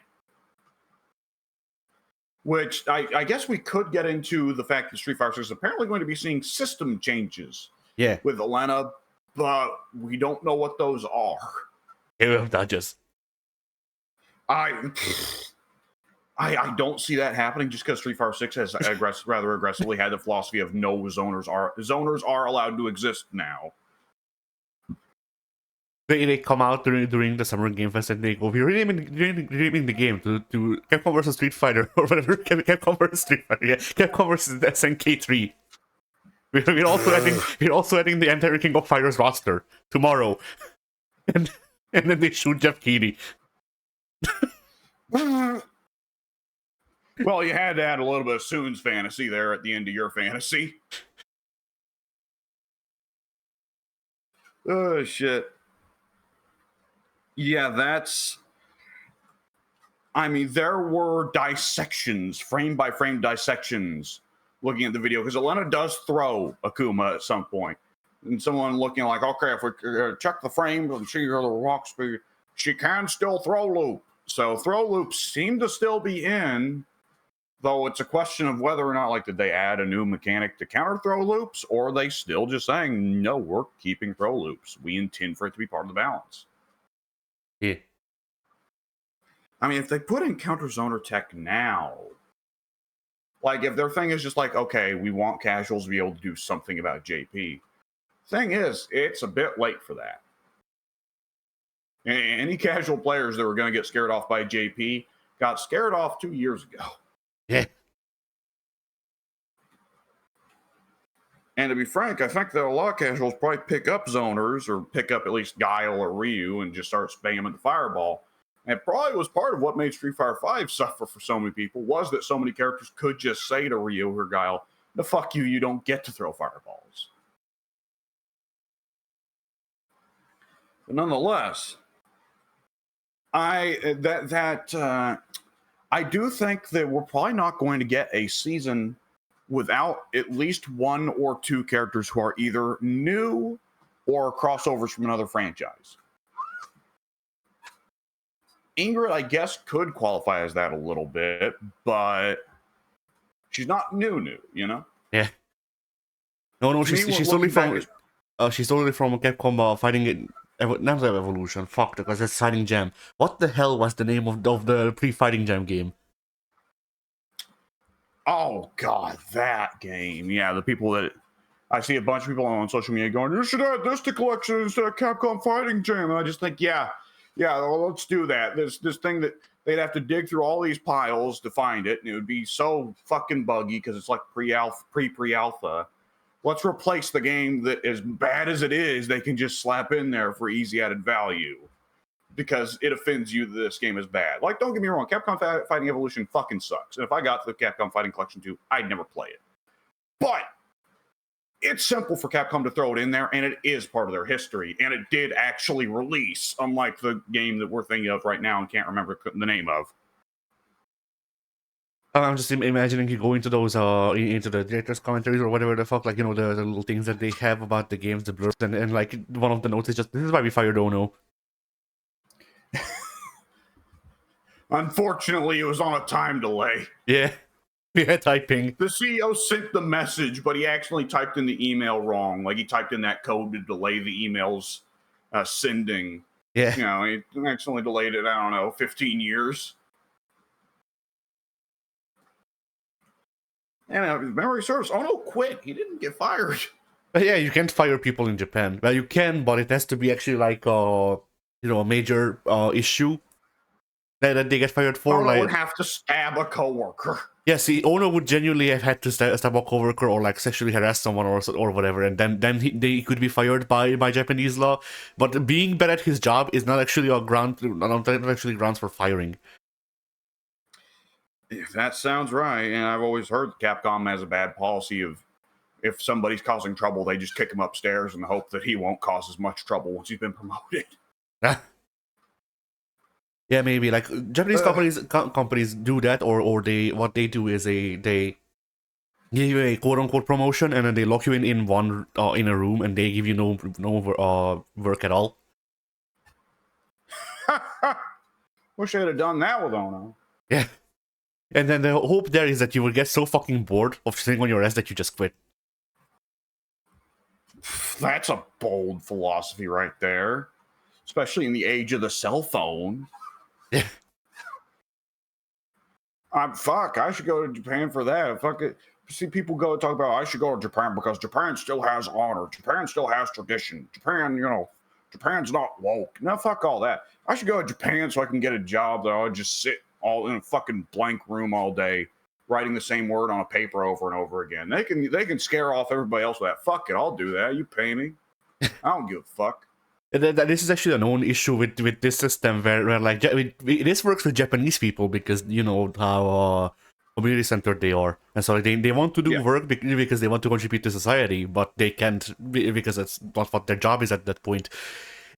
which I guess we could get into the fact that Street Fighter 6 is apparently going to be seeing system changes Yeah. with Elena, but we don't know what those are. Game of Dodges. I don't see that happening just because Street Fighter 6 has rather aggressively had the philosophy of no zoners are allowed to exist now. They come out during the Summer Game Fest and they go, we're renaming the game to Capcom vs Street Fighter or whatever. Capcom vs Street Fighter, yeah. Capcom vs SNK3. We're also adding the entire King of Fighters roster tomorrow, and then they shoot Jeff Keighley. Well, you had to add a little bit of Soon's fantasy there at the end of your fantasy. Oh shit. Yeah, there were dissections, frame by frame dissections, looking at the video, because Elena does throw Akuma at some point. And someone looking like, okay, if we check the frame and see her rock speed, she can still throw loop. So throw loops seem to still be in, though it's a question of whether or not, like, did they add a new mechanic to counter throw loops, or are they still just saying, no, we're keeping throw loops. We intend for it to be part of the balance. Yeah. I mean, if they put in counter zoner tech now, like if their thing is just like, okay, we want casuals to be able to do something about JP. Thing is, it's a bit late for that. Any casual players that were going to get scared off by JP got scared off 2 years ago. Yeah. And to be frank, I think that a lot of casuals probably pick up zoners or pick up at least Guile or Ryu and just start spamming the fireball. And it probably was part of what made Street Fighter V suffer for so many people, was that so many characters could just say to Ryu or Guile, the fuck you, you don't get to throw fireballs. But nonetheless, I do think that we're probably not going to get a season without at least one or two characters who are either new or crossovers from another franchise. Ingrid, I guess, could qualify as that a little bit, but she's not new, you know? Yeah. No, she's totally from Capcom fighting it. Not Evolution, fuck, because that's Fighting Jam. What the hell was the name of the pre-Fighting Jam game? Oh god, that game. Yeah, the people that I see a bunch of people on social media going, you should add this to collection instead of Capcom Fighting Jam. And I just think, yeah, well, let's do that. This thing that they'd have to dig through all these piles to find it, and it would be so fucking buggy because it's like pre-alpha. Let's replace the game that, as bad as it is, they can just slap in there for easy added value because it offends you that this game is bad. Like, don't get me wrong, Capcom Fighting Evolution fucking sucks. And if I got to the Capcom Fighting Collection 2, I'd never play it. But it's simple for Capcom to throw it in there, and it is part of their history. And it did actually release, unlike the game that we're thinking of right now and can't remember the name of. I'm just imagining you go into those into the director's commentaries or whatever the fuck, like, you know, the little things that they have about the games, the blurs, and like one of the notes is just, this is why we fired Ono. Unfortunately, it was on a time delay. Yeah, typing. The CEO sent the message, but he actually typed in the email wrong. Like, he typed in that code to delay the email's sending. Yeah. You know, he accidentally delayed it, I don't know, 15 years. And if memory serves, Ono quit. He didn't get fired. But yeah, you can't fire people in Japan. Well, you can, but it has to be actually like a major issue that they get fired for. Ono like would have to stab a coworker. Yeah, see, Ono would genuinely have had to stab a coworker or like sexually harass someone or whatever, and then they could be fired by Japanese law. But being bad at his job is not actually not actually grounds for firing. If that sounds right, and I've always heard Capcom has a bad policy of if somebody's causing trouble, they just kick him upstairs and hope that he won't cause as much trouble once he's been promoted. Yeah, maybe like Japanese companies do that, or they what they do is they give you a quote unquote promotion and then they lock you in in a room and they give you no work at all. Wish I had done that with Ono. Yeah. And then the hope there is that you will get so fucking bored of sitting on your ass that you just quit. That's a bold philosophy right there, especially in the age of the cell phone. Yeah. Fuck, I should go to Japan for that. Fuck it. See people go talk about I should go to Japan because Japan still has honor. Japan still has tradition. Japan, Japan's not woke. No, fuck all that. I should go to Japan so I can get a job that I'll just sit all in a fucking blank room all day, writing the same word on a paper over and over again. They can scare off everybody else with that. Fuck it, I'll do that. You pay me. I don't give a fuck. This is actually a known issue with this system where like this works with Japanese people because you know how community centered they are, and so they want to do work because they want to contribute to society, but they can't because it's not what their job is at that point.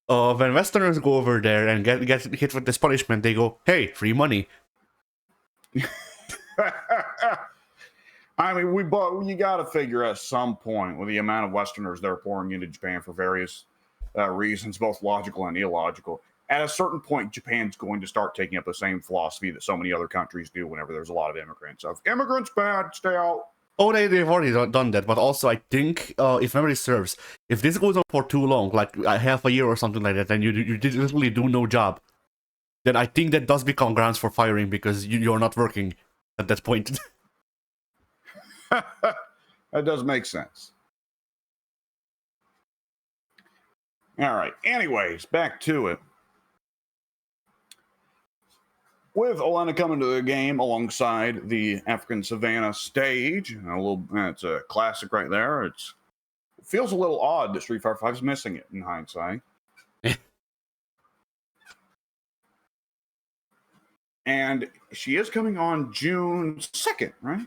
When Westerners go over there and get hit with this punishment, they go, "Hey, free money." I mean, you got to figure at some point with the amount of Westerners they're pouring into Japan for various reasons, both logical and illogical. At a certain point, Japan's going to start taking up the same philosophy that so many other countries do whenever there's a lot of immigrants. So if immigrants bad, stay out. Oh, they've already done that, but also I think, if memory serves, if this goes on for too long, like half a year or something like that, and you literally do no job, then I think that does become grounds for firing because you're not working at that point. That does make sense. All right. Anyways, back to it. With Elena coming to the game alongside the African Savannah stage, it's a classic right there. It feels a little odd that Street Fighter 5 is missing it in hindsight. And she is coming on June 2nd, right?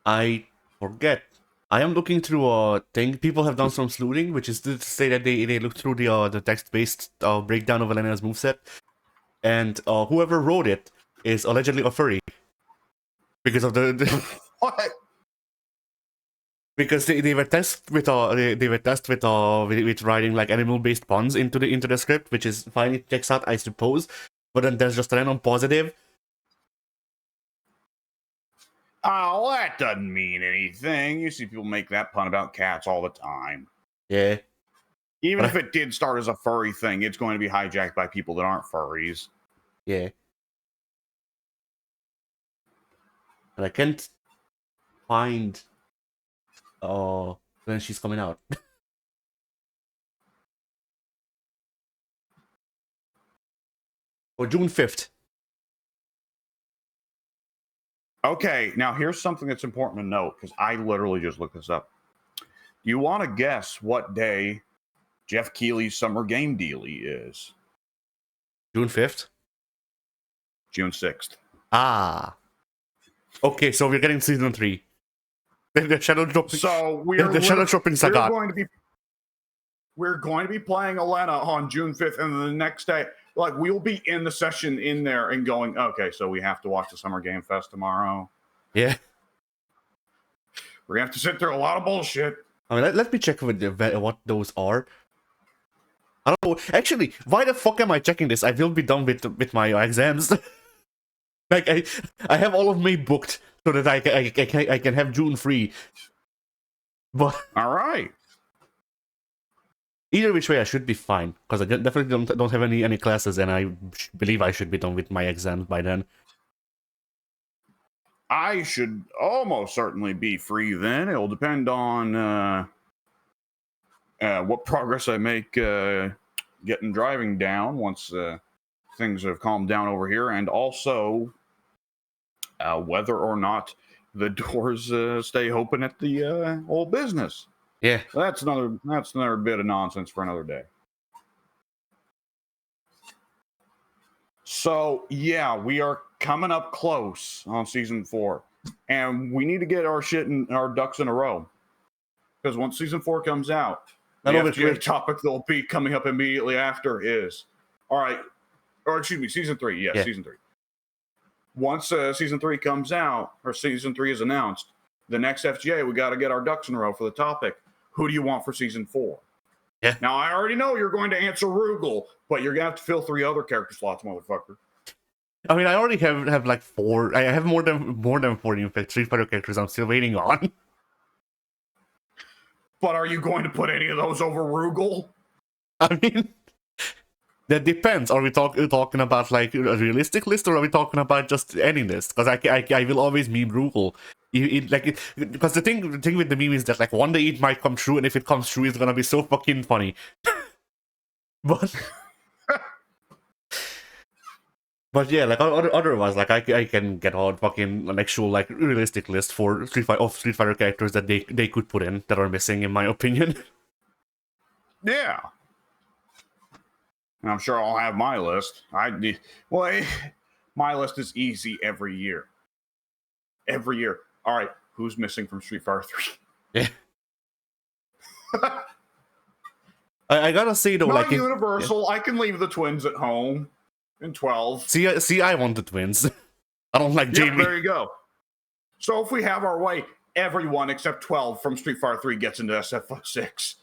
I forget. I am looking through a thing. People have done some sleuthing, which is to say that they looked through the text-based breakdown of Elena's moveset, and whoever wrote it is allegedly a furry because of the what? Because they were tested with with writing like animal-based puns into the script, which is fine. It checks out, I suppose. But then there's just a random positive. Oh, that doesn't mean anything. You see people make that pun about cats all the time. Yeah. Even if it did start as a furry thing, it's going to be hijacked by people that aren't furries. Yeah. And I can't find when she's coming out. Or June 5th. Okay, now here's something that's important to note, because I literally just looked this up. Do you want to guess what day Jeff Keighley's Summer Game Dealie is? June 5th? June 6th. Ah. Okay, so we're getting season 3. The shadow dropping. So the shadow dropping saga. We're going to be playing Elena on June 5th, and the next day, like, we'll be in the session in there and going, okay, so we have to watch the Summer Game Fest tomorrow. Yeah. We're going to have to sit through a lot of bullshit. I mean, let me check what those are. I don't know. Actually, why the fuck am I checking this? I will be done with my exams. Like, I have all of May booked so that I can have June free. But all right. Either which way, I should be fine because I definitely don't have any classes, and I believe I should be done with my exams by then. I should almost certainly be free then. It'll depend on what progress I make getting driving down once things have calmed down over here, and also whether or not the doors stay open at the old business. Yeah, that's another bit of nonsense for another day. So yeah, we are coming up close on season 4, and we need to get our ducks in a row, because once season 4 comes out, the FGA topic that will be coming up immediately after is season 3. Yeah, season 3. Once season 3 comes out, or season 3 is announced, the next FGA, we got to get our ducks in a row for the topic. Who do you want for season 4? Yeah. Now, I already know you're going to answer Rugal, but you're going to have to fill 3 other character slots, motherfucker. I mean, I already have like 4. I have more than 40 in fact Street Fighter characters I'm still waiting on. But are you going to put any of those over Rugal? I mean, that depends. Are we talking about like a realistic list, or are we talking about just any list? Because I will always meme Rugal. Because the thing with the meme is that like one day it might come true, and if it comes true, it's gonna be so fucking funny. But but yeah, like otherwise, like I can get on fucking an actual like realistic list for Street Fighter characters that they could put in that are missing, in my opinion. Yeah. And I'm sure I'll have my list. My list is easy every year. Every year. All right, who's missing from Street Fighter 3? Yeah. I gotta say though, Not like universal. I can leave the twins at home in 12. See, I want the twins. I don't like Jamie. There you go. So if we have our way, everyone except 12 from Street Fighter 3 gets into SF6.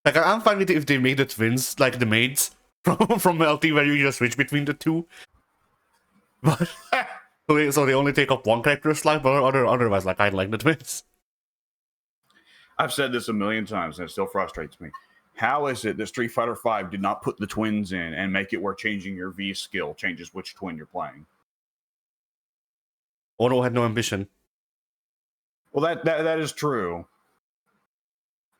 Like I'm fine with it if they made the twins like the maids from LT, where you just switch between the two. But so they only take up one character slot, but otherwise, like I like the twins. I've said this a million times, and it still frustrates me. How is it that Street Fighter 5 did not put the twins in and make it where changing your V skill changes which twin you're playing? Ono had no ambition. Well, that is true.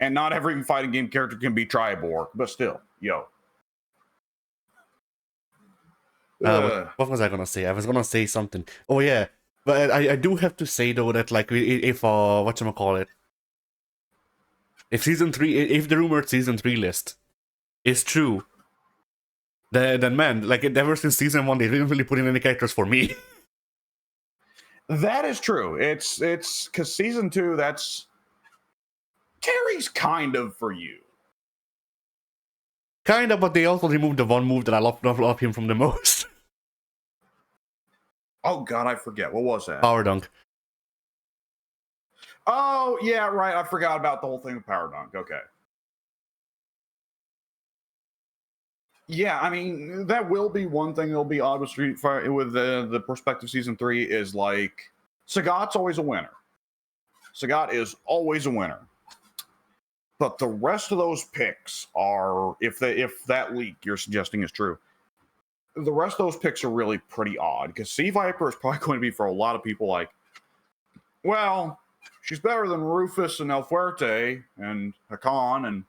And not every fighting game character can be Triborg, but still, yo. What was I gonna say? I was gonna say something. Oh yeah, but I do have to say though that like if whatchamacallit, if if the rumored season 3 list is true, then man, like ever since season 1 they didn't really put in any characters for me. That is true. It's because season 2, that's Terry's kind of for you. Kind of, but they also removed the one move that I love him from the most. Oh god, I forget. What was that? Power Dunk. Oh, yeah, right. I forgot about the whole thing with Power Dunk. Okay. Yeah, I mean, that will be one thing that'll be odd with Street Fighter, with the Perspective Season 3 is like, Sagat's always a winner. Sagat is always a winner. But the rest of those picks are, if that leak you're suggesting is true, the rest of those picks are really pretty odd, because Sea Viper is probably going to be for a lot of people like, well, she's better than Rufus and El Fuerte and Hakan and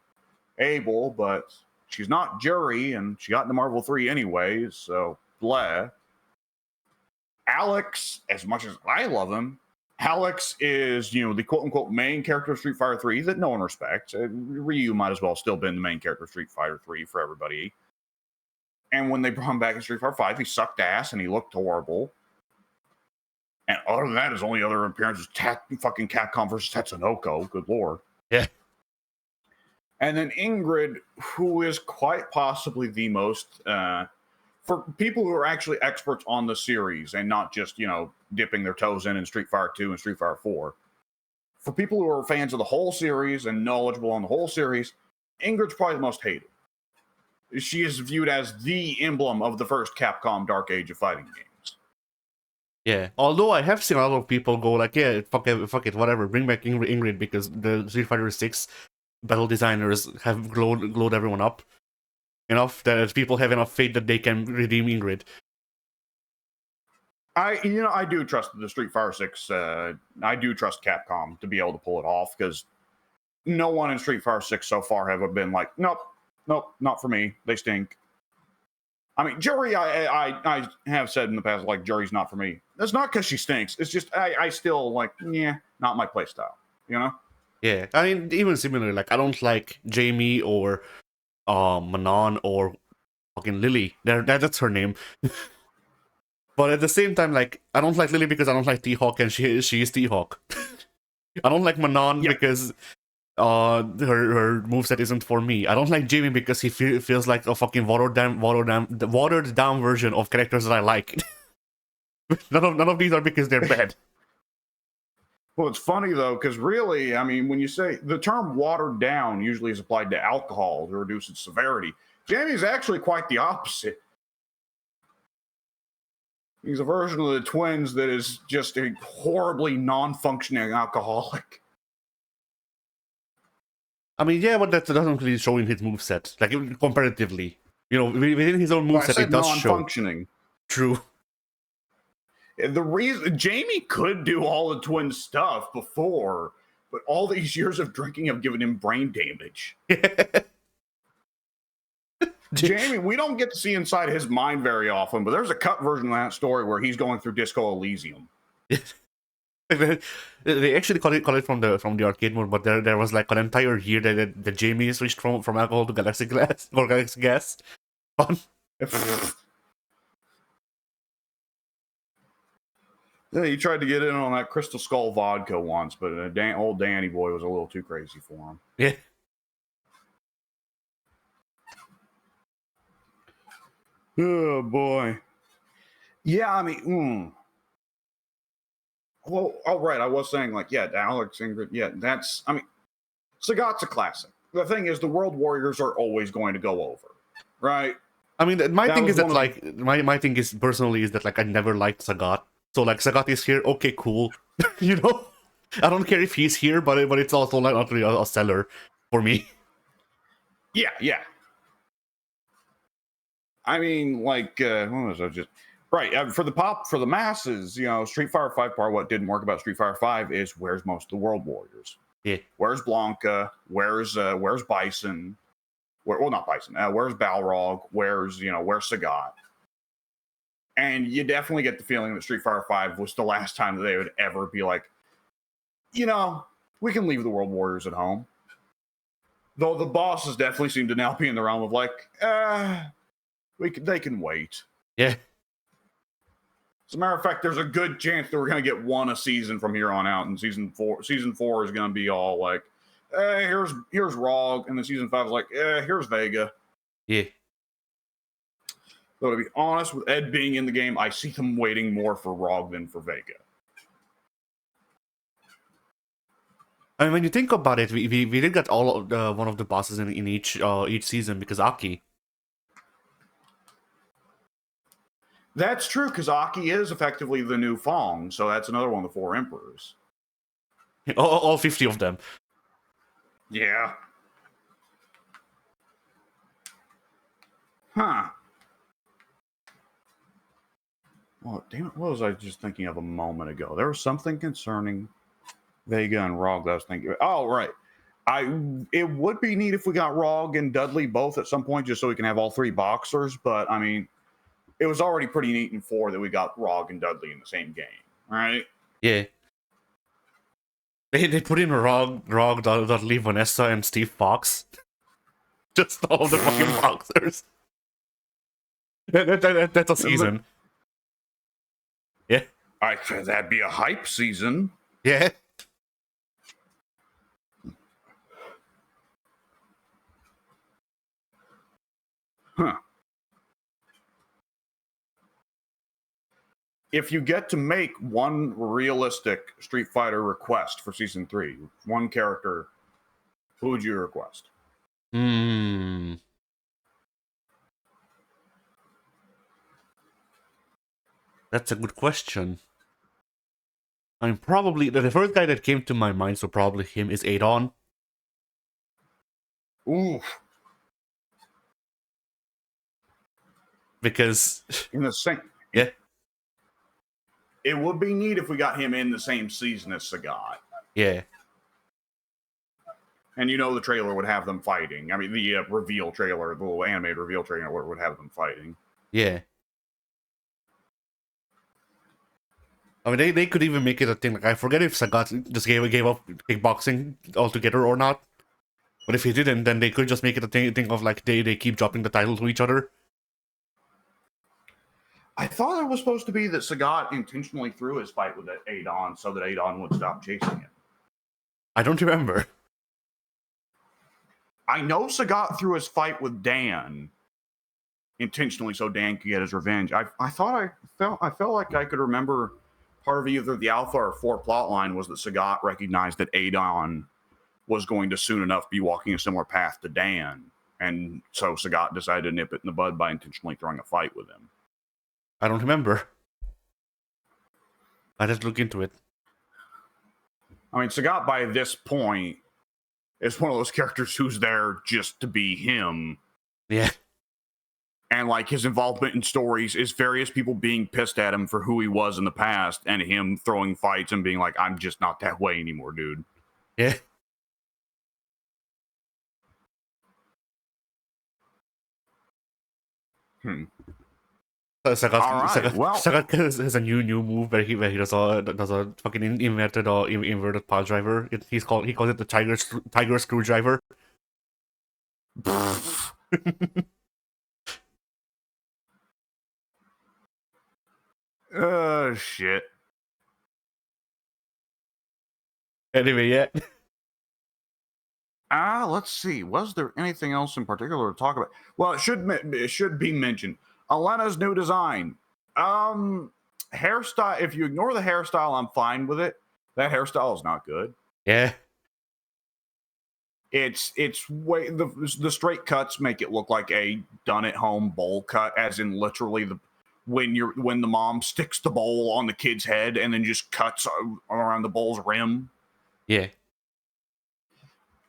Abel, but she's not Jury, and she got into Marvel 3 anyways, so blah. Alex, as much as I love him, Alex is, the quote-unquote main character of Street Fighter 3 that no one respects. Ryu might as well have still been the main character of Street Fighter 3 for everybody. And when they brought him back in Street Fighter 5, he sucked ass and he looked horrible. And other than that, his only other appearance was fucking Capcom versus Tatsunoko. Good lord. Yeah. And then Ingrid, who is quite possibly the most, for people who are actually experts on the series and not just, dipping their toes in Street Fighter 2 and Street Fighter 4. For people who are fans of the whole series and knowledgeable on the whole series, Ingrid's probably the most hated. She is viewed as the emblem of the first Capcom Dark Age of fighting games. Yeah, although I have seen a lot of people go like, yeah, fuck it, whatever, bring back Ingrid because the Street Fighter 6 battle designers have glowed everyone up enough that people have enough faith that they can redeem Ingrid. I do trust the Street Fighter 6. I do trust Capcom to be able to pull it off, because no one in Street Fighter 6 so far have been like, nope, not for me. They stink. I mean, Jury, I have said in the past, like, Jury's not for me. That's not because she stinks. It's just, I still, like, not my play style, Yeah, I mean, even similarly, like, I don't like Jamie or Manon or fucking Lily. That's her name. But at the same time, like, I don't like Lily because I don't like T-Hawk, and she is T-Hawk. I don't like Manon because her moveset isn't for me. I don't like Jamie because he feels like a fucking watered down version of characters that I like. none of these are because they're bad. Well, it's funny, though, because really, I mean, when you say the term watered down usually is applied to alcohol to reduce its severity. Jamie is actually quite the opposite. He's a version of the twins that is just a horribly non-functioning alcoholic. I mean, yeah, but that doesn't really show in his moveset, like comparatively. You know, within his own Well, I moveset, said it does show. non-functioning. True. The reason Jamie could do all the twin stuff before, but all these years of drinking have given him brain damage. Jamie, we don't get to see inside his mind very often, but there's a cut version of that story where he's going through Disco Elysium. They actually call it from the arcade mode, but there was like an entire year that Jamie switched from alcohol to Galaxy Glass or Galaxy Gas. Yeah, he tried to get in on that Crystal Skull vodka once, but old Danny boy was a little too crazy for him. Yeah. Oh boy. Yeah, I mean, well, all right. I was saying, like, yeah, Alex Ingrid. Yeah, that's. I mean, Sagat's a classic. The thing is, the World Warriors are always going to go over, right? I mean, my thing is that like my thing is personally is that like I never liked Sagat. So like Sagat is here, okay, cool. You know, I don't care if he's here, but it's also like not really a seller for me. Yeah. I mean, like, what was I just right for the masses? You know, Street Fighter V part. What didn't work about Street Fighter V is where's most of the World Warriors. Yeah. Where's Blanca? Where's Bison? Well, not Bison. Where's Balrog? Where's Sagat? And you definitely get the feeling that Street Fighter V was the last time that they would ever be like, we can leave the World Warriors at home. Though the bosses definitely seem to now be in the realm of like, they can wait. Yeah. As a matter of fact, there's a good chance that we're going to get one a season from here on out, and season four is going to be all like, here's Rog, and then season 5 is like, here's Vega. Yeah. So to be honest, with Ed being in the game, I see them waiting more for Rog than for Vega. I mean, when you think about it, we did get all of one of the bosses in each season because Aki. That's true, because Aki is effectively the new Fong, so that's another one of the 4 emperors. All 50 of them. Yeah. Huh. Oh, damn it. What was I just thinking of a moment ago? There was something concerning Vega and Rog that I was thinking of. Oh, right. It would be neat if we got Rog and Dudley both at some point, just so we can have all 3 boxers, but, I mean, it was already pretty neat in 4 that we got Rog and Dudley in the same game, right? Yeah. They put in Rog, Dudley, Vanessa, and Steve Fox. Just all the fucking boxers. That's a season. Yeah. That'd be a hype season. Yeah. Huh. If you get to make one realistic Street Fighter request for season 3, one character, who would you request? That's a good question. I mean, probably the first guy that came to my mind, so probably him, is Adon. Ooh. Because in the same, yeah, it would be neat if we got him in the same season as Sagat. Yeah. And the trailer would have them fighting. I mean, the reveal trailer, the little animated reveal trailer would have them fighting. Yeah. I mean, they could even make it a thing. Like, I forget if Sagat just gave up kickboxing altogether or not. But if he didn't, then they could just make it a thing of like they keep dropping the title to each other. I thought it was supposed to be that Sagat intentionally threw his fight with Adon so that Adon would stop chasing him. I don't remember. I know Sagat threw his fight with Dan intentionally so Dan could get his revenge. I felt like I could remember part of either the Alpha or 4 plotline was that Sagat recognized that Adon was going to soon enough be walking a similar path to Dan, and so Sagat decided to nip it in the bud by intentionally throwing a fight with him. I don't remember. I just look into it. I mean, Sagat by this point is one of those characters who's there just to be him. Yeah. And like his involvement in stories is various people being pissed at him for who he was in the past and him throwing fights and being like, I'm just not that way anymore, dude. Yeah. Sagat has a new move where he does a fucking inverted or inverted pile driver. He calls it the tiger screwdriver. Shit. Anyway, yeah. Let's see. Was there anything else in particular to talk about? Well, it should be mentioned. Elena's new design. Hairstyle. If you ignore the hairstyle, I'm fine with it. That hairstyle is not good. Yeah. It's way the straight cuts make it look like a done at home bowl cut, as in literally when the mom sticks the bowl on the kid's head and then just cuts around the bowl's rim. Yeah.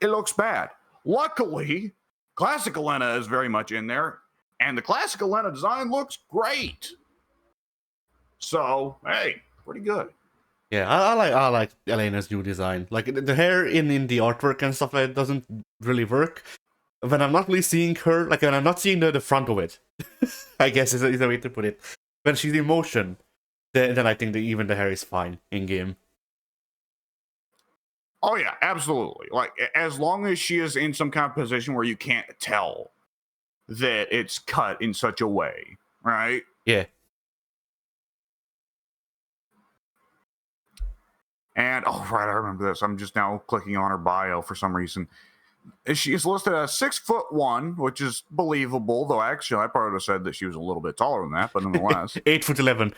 It looks bad. Luckily, classic Elena is very much in there, and the classic Elena design looks great. So, hey, pretty good. Yeah, I like Elena's new design. Like the hair in the artwork and stuff like that doesn't really work. When I'm not really seeing her, like when I'm not seeing the front of it, I guess is a way to put it. When she's in motion, then I think that even the hair is fine in game. Oh yeah, absolutely. Like as long as she is in some kind of position where you can't tell that it's cut in such a way, right? Yeah. And oh right, I remember this. I'm just now clicking on her bio for some reason. She is listed as 6'1", which is believable, though actually I probably would have said that she was a little bit taller than that, but nonetheless. 8'11".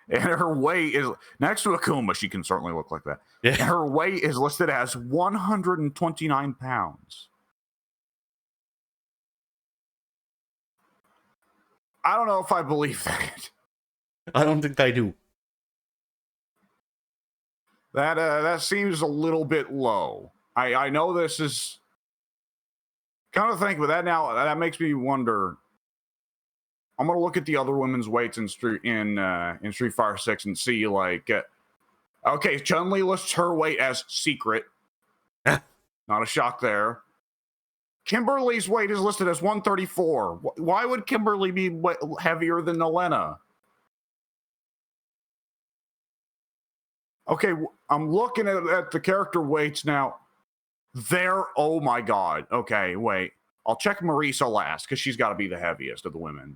And her weight is next to Akuma. She can certainly look like that. Yeah. And her weight is listed as 129 pounds. I don't know if I believe that. I don't think I do. That seems a little bit low. I know this is kind of think, but that makes me wonder. I'm gonna look at the other women's weights in Street Fighter 6 and see like, okay, Chun-Li lists her weight as secret. Not a shock there. Kimberly's weight is listed as 134. Why would Kimberly be heavier than Elena? Okay, I'm looking at the character weights now. Oh my god. Okay, wait. I'll check Marisa last because she's got to be the heaviest of the women.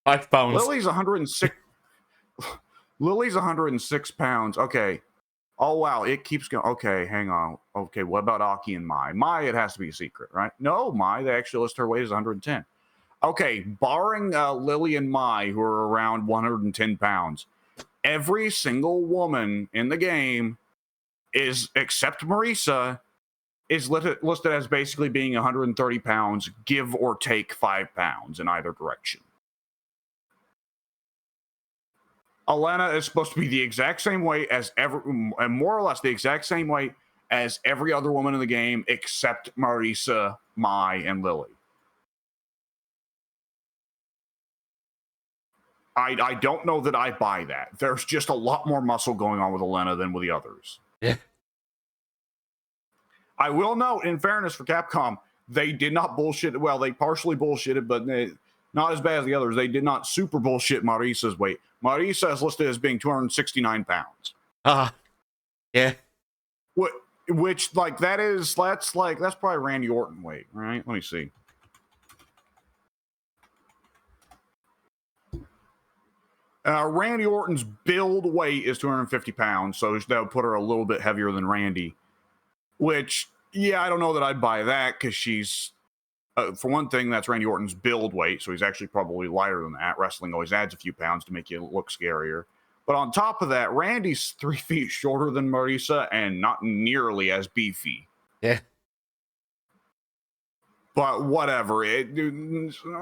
5 pounds. Lily's 106. Lily's 106 pounds. Okay. Oh wow, it keeps going. Okay, hang on. Okay, what about Aki and Mai? Mai, it has to be a secret, right? No, Mai, they actually list her weight as 110. Okay, barring Lily and Mai, who are around 110 pounds, every single woman in the game except Marisa, is listed as basically being 130 pounds, give or take 5 pounds in either direction. Elena is supposed to be the exact same weight as and more or less the exact same weight as every other woman in the game except Marisa, Mai, and Lily. I don't know that I buy that. There's just a lot more muscle going on with Elena than with the others. Yeah. I will note, in fairness for Capcom, they did not bullshit. Well, they partially bullshitted, but not as bad as the others. They did not super bullshit Marisa's weight. Marisa is listed as being 269 pounds. Yeah. Which like that's probably Randy Orton weight, right? Let me see. Randy Orton's build weight is 250 pounds, so that would put her a little bit heavier than Randy. Which, yeah, I don't know that I'd buy that because she's, for one thing, that's Randy Orton's build weight, so he's actually probably lighter than that. Wrestling always adds a few pounds to make you look scarier. But on top of that, Randy's 3 feet shorter than Marisa and not nearly as beefy. Yeah. But whatever. A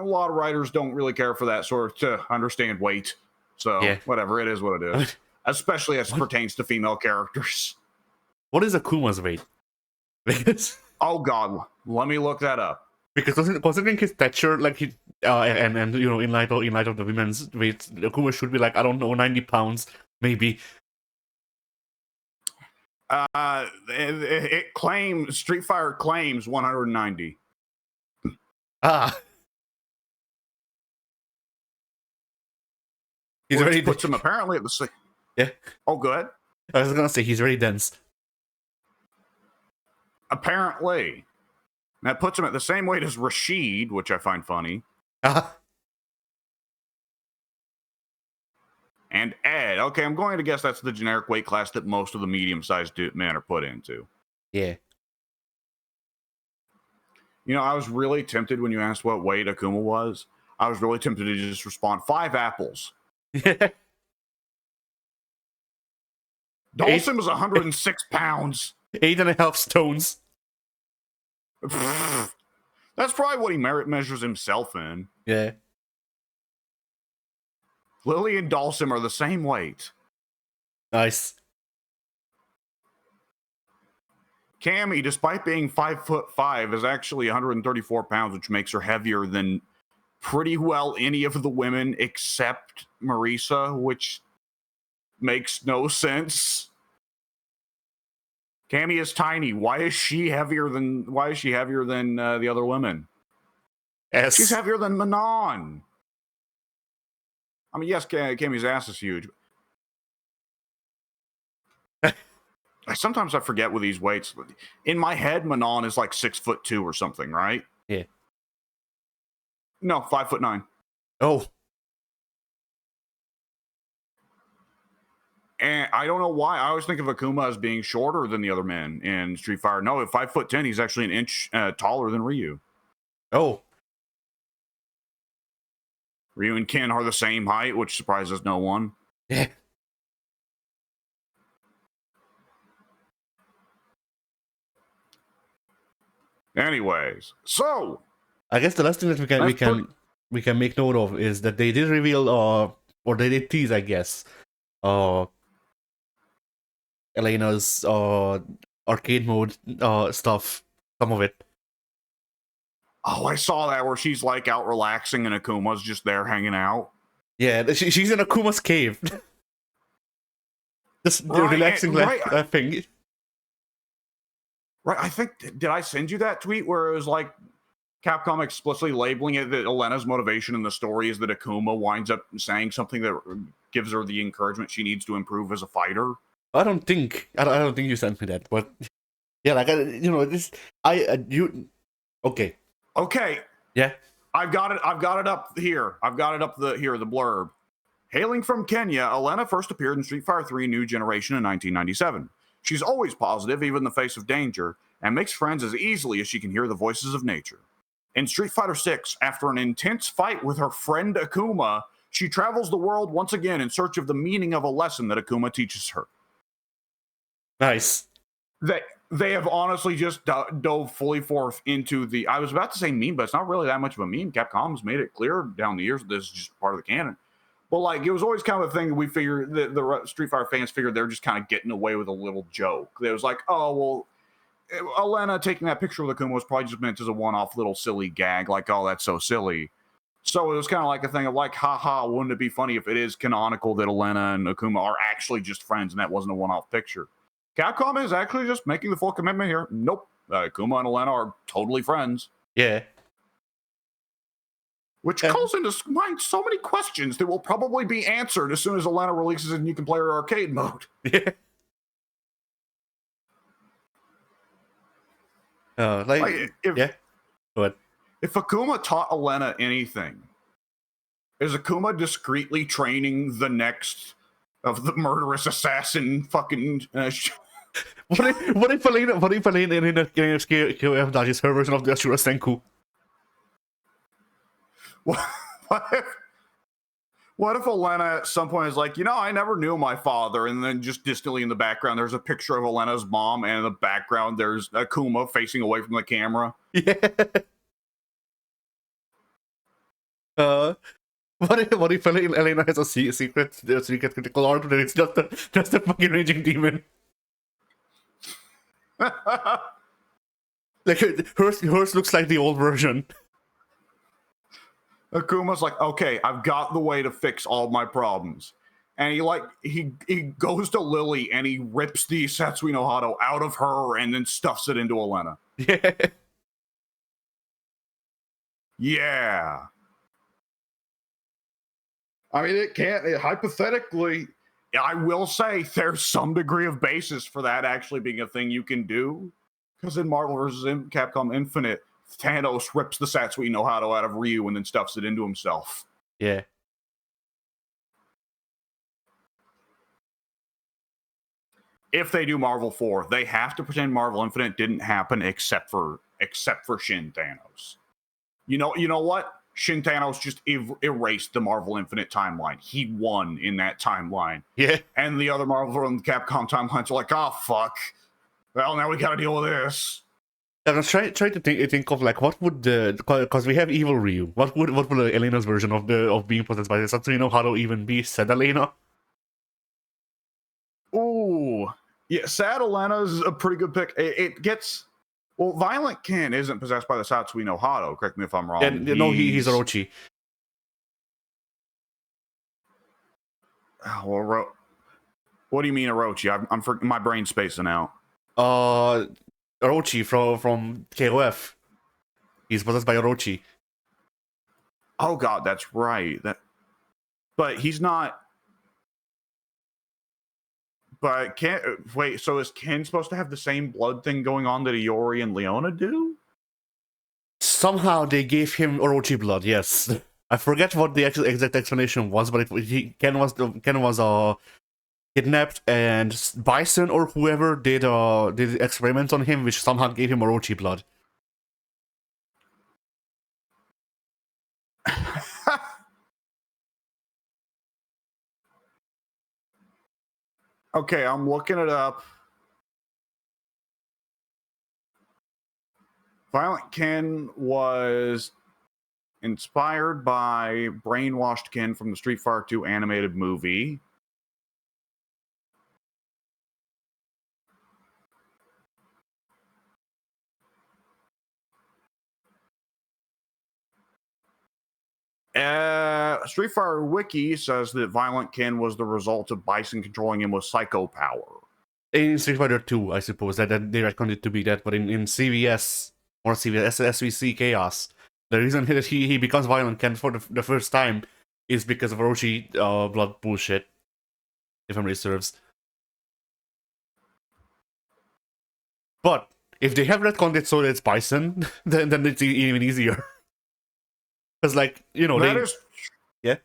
lot of writers don't really care for that sort of to understand weight. So Yeah. whatever, it is what it is. Especially as What? pertains to female characters. What is Akuma's weight? Because Oh god, let me look that up. considering his stature, like he and you know, in light of the women's weight, Akuma should be like, I don't know, 90 pounds maybe. It claims Street Fighter claims 190. Ah, he's Which very puts him apparently at the same. yeah. Oh, good. I was gonna say he's very dense. Apparently, that puts him at the same weight as Rashid, which I find funny, Ah, and Ed. Okay, I'm going to guess that's the generic weight class that most of the medium-sized men are put into. yeah. You know, I was really tempted when you asked what weight Akuma was. I was really tempted to just respond 5 apples. Dawson was 106 pounds. 8.5 stones. That's probably what he measures himself in. Yeah. Lily and Dawson are the same weight. Nice. Cammy, despite being 5'5", is actually 134 pounds, which makes her heavier than pretty well any of the women except Marisa, which makes no sense. Cammy is tiny. Why is she heavier than the other women? S. She's heavier than Manon. I mean, yes, Cammy's ass is huge. Sometimes I forget with these weights. In my head, Manon is like 6'2" or something, right? Yeah. No, 5'9". Oh. And I don't know why. I always think of Akuma as being shorter than the other men in Street Fighter. No, at 5'10", he's actually an inch taller than Ryu. Oh. Ryu and Ken are the same height, which surprises no one. Yeah. Anyways, so I guess the last thing that we can make note of is that they did reveal or they did tease, I guess, Elena's arcade mode stuff, some of it. oh, I saw that where she's like out relaxing and Akuma's just there hanging out. Yeah, she's in Akuma's cave. Just relaxing, laughing. Right, I think, did I send you that tweet where it was like Capcom explicitly labeling it that Elena's motivation in the story is that Akuma winds up saying something that gives her the encouragement she needs to improve as a fighter? I don't think you sent me that, but yeah, like okay. Okay. Yeah. I've got it up here. The blurb. Hailing from Kenya, Elena first appeared in Street Fighter 3 New Generation in 1997. She's always positive, even in the face of danger, and makes friends as easily as she can hear the voices of nature. In Street Fighter 6, after an intense fight with her friend Akuma, she travels the world once again in search of the meaning of a lesson that Akuma teaches her. Nice. They have honestly just dove fully forth into the... I was about to say meme, but it's not really that much of a meme. Capcom's made it clear down the years that this is just part of the canon. But like, it was always kind of a thing we figured, the Street Fighter fans figured they were just kind of getting away with a little joke. It was like, oh, well, Elena taking that picture with Akuma was probably just meant as a one-off little silly gag, like, oh, that's so silly. So it was kind of like a thing of like, haha, wouldn't it be funny if it is canonical that Elena and Akuma are actually just friends and that wasn't a one-off picture? Capcom is actually just making the full commitment here. Nope. Akuma and Elena are totally friends. Yeah. Which calls into mind so many questions that will probably be answered as soon as Elena releases and you can play her arcade mode. Yeah. If Akuma taught Elena anything, is Akuma discreetly training the next of the murderous assassin fucking... What if Elena is her version of the Ashura Senku? What if Elena at some point is like, I never knew my father, and then just distantly in the background there's a picture of Elena's mom, and in the background there's Akuma facing away from the camera? Yeah. What if Elena has a secret critical art, then it's just a fucking raging demon. Like hers looks like the old version. Akuma's like, okay, I've got the way to fix all my problems. And he goes to Lily and he rips the Satsui no Hado out of her and then stuffs it into Elena. Yeah. Yeah. I mean, hypothetically, I will say there's some degree of basis for that actually being a thing you can do. Because in Marvel vs. Capcom Infinite, Thanos rips the Satsui no Hado out of Ryu and then stuffs it into himself. Yeah. If they do Marvel 4, they have to pretend Marvel Infinite didn't happen except for Shin Thanos. You know what? Shin Thanos just erased the Marvel Infinite timeline. He won in that timeline. Yeah. And the other Marvel and Capcom timelines are like, oh, fuck. Well, now we gotta deal with this. I was trying to think of like what would because we have evil Ryu. What would Elena's version of being possessed by the Satsui no Hado even be? Said Elena. Ooh, yeah. Sad Elena's a pretty good pick. It gets Violent Ken isn't possessed by the Satsui no Hado. Correct me if I'm wrong. Yeah, no, he's Orochi. Oh, well, what do you mean Orochi? I'm my brain's spacing out. Orochi from KOF. He's possessed by Orochi. Oh god, that's right. But he's not. But wait, so is Ken supposed to have the same blood thing going on that Iori and Leona do? Somehow they gave him Orochi blood, yes. I forget what the actual exact explanation was, but Ken was kidnapped, and Bison or whoever did experiments on him, which somehow gave him Orochi blood. Okay, I'm looking it up. Violent Ken was inspired by brainwashed Ken from the Street Fighter 2 animated movie. Street Fighter Wiki says that Violent Ken was the result of Bison controlling him with psycho power. In Street Fighter 2, I suppose that they reckoned it to be that, but in CVS or CVS SVC Chaos, the reason that he becomes Violent Ken for the first time is because of Orochi blood bullshit, if memory serves. But if they have retconned it so that it's Bison, then it's even easier. Because, like, you know, yeah?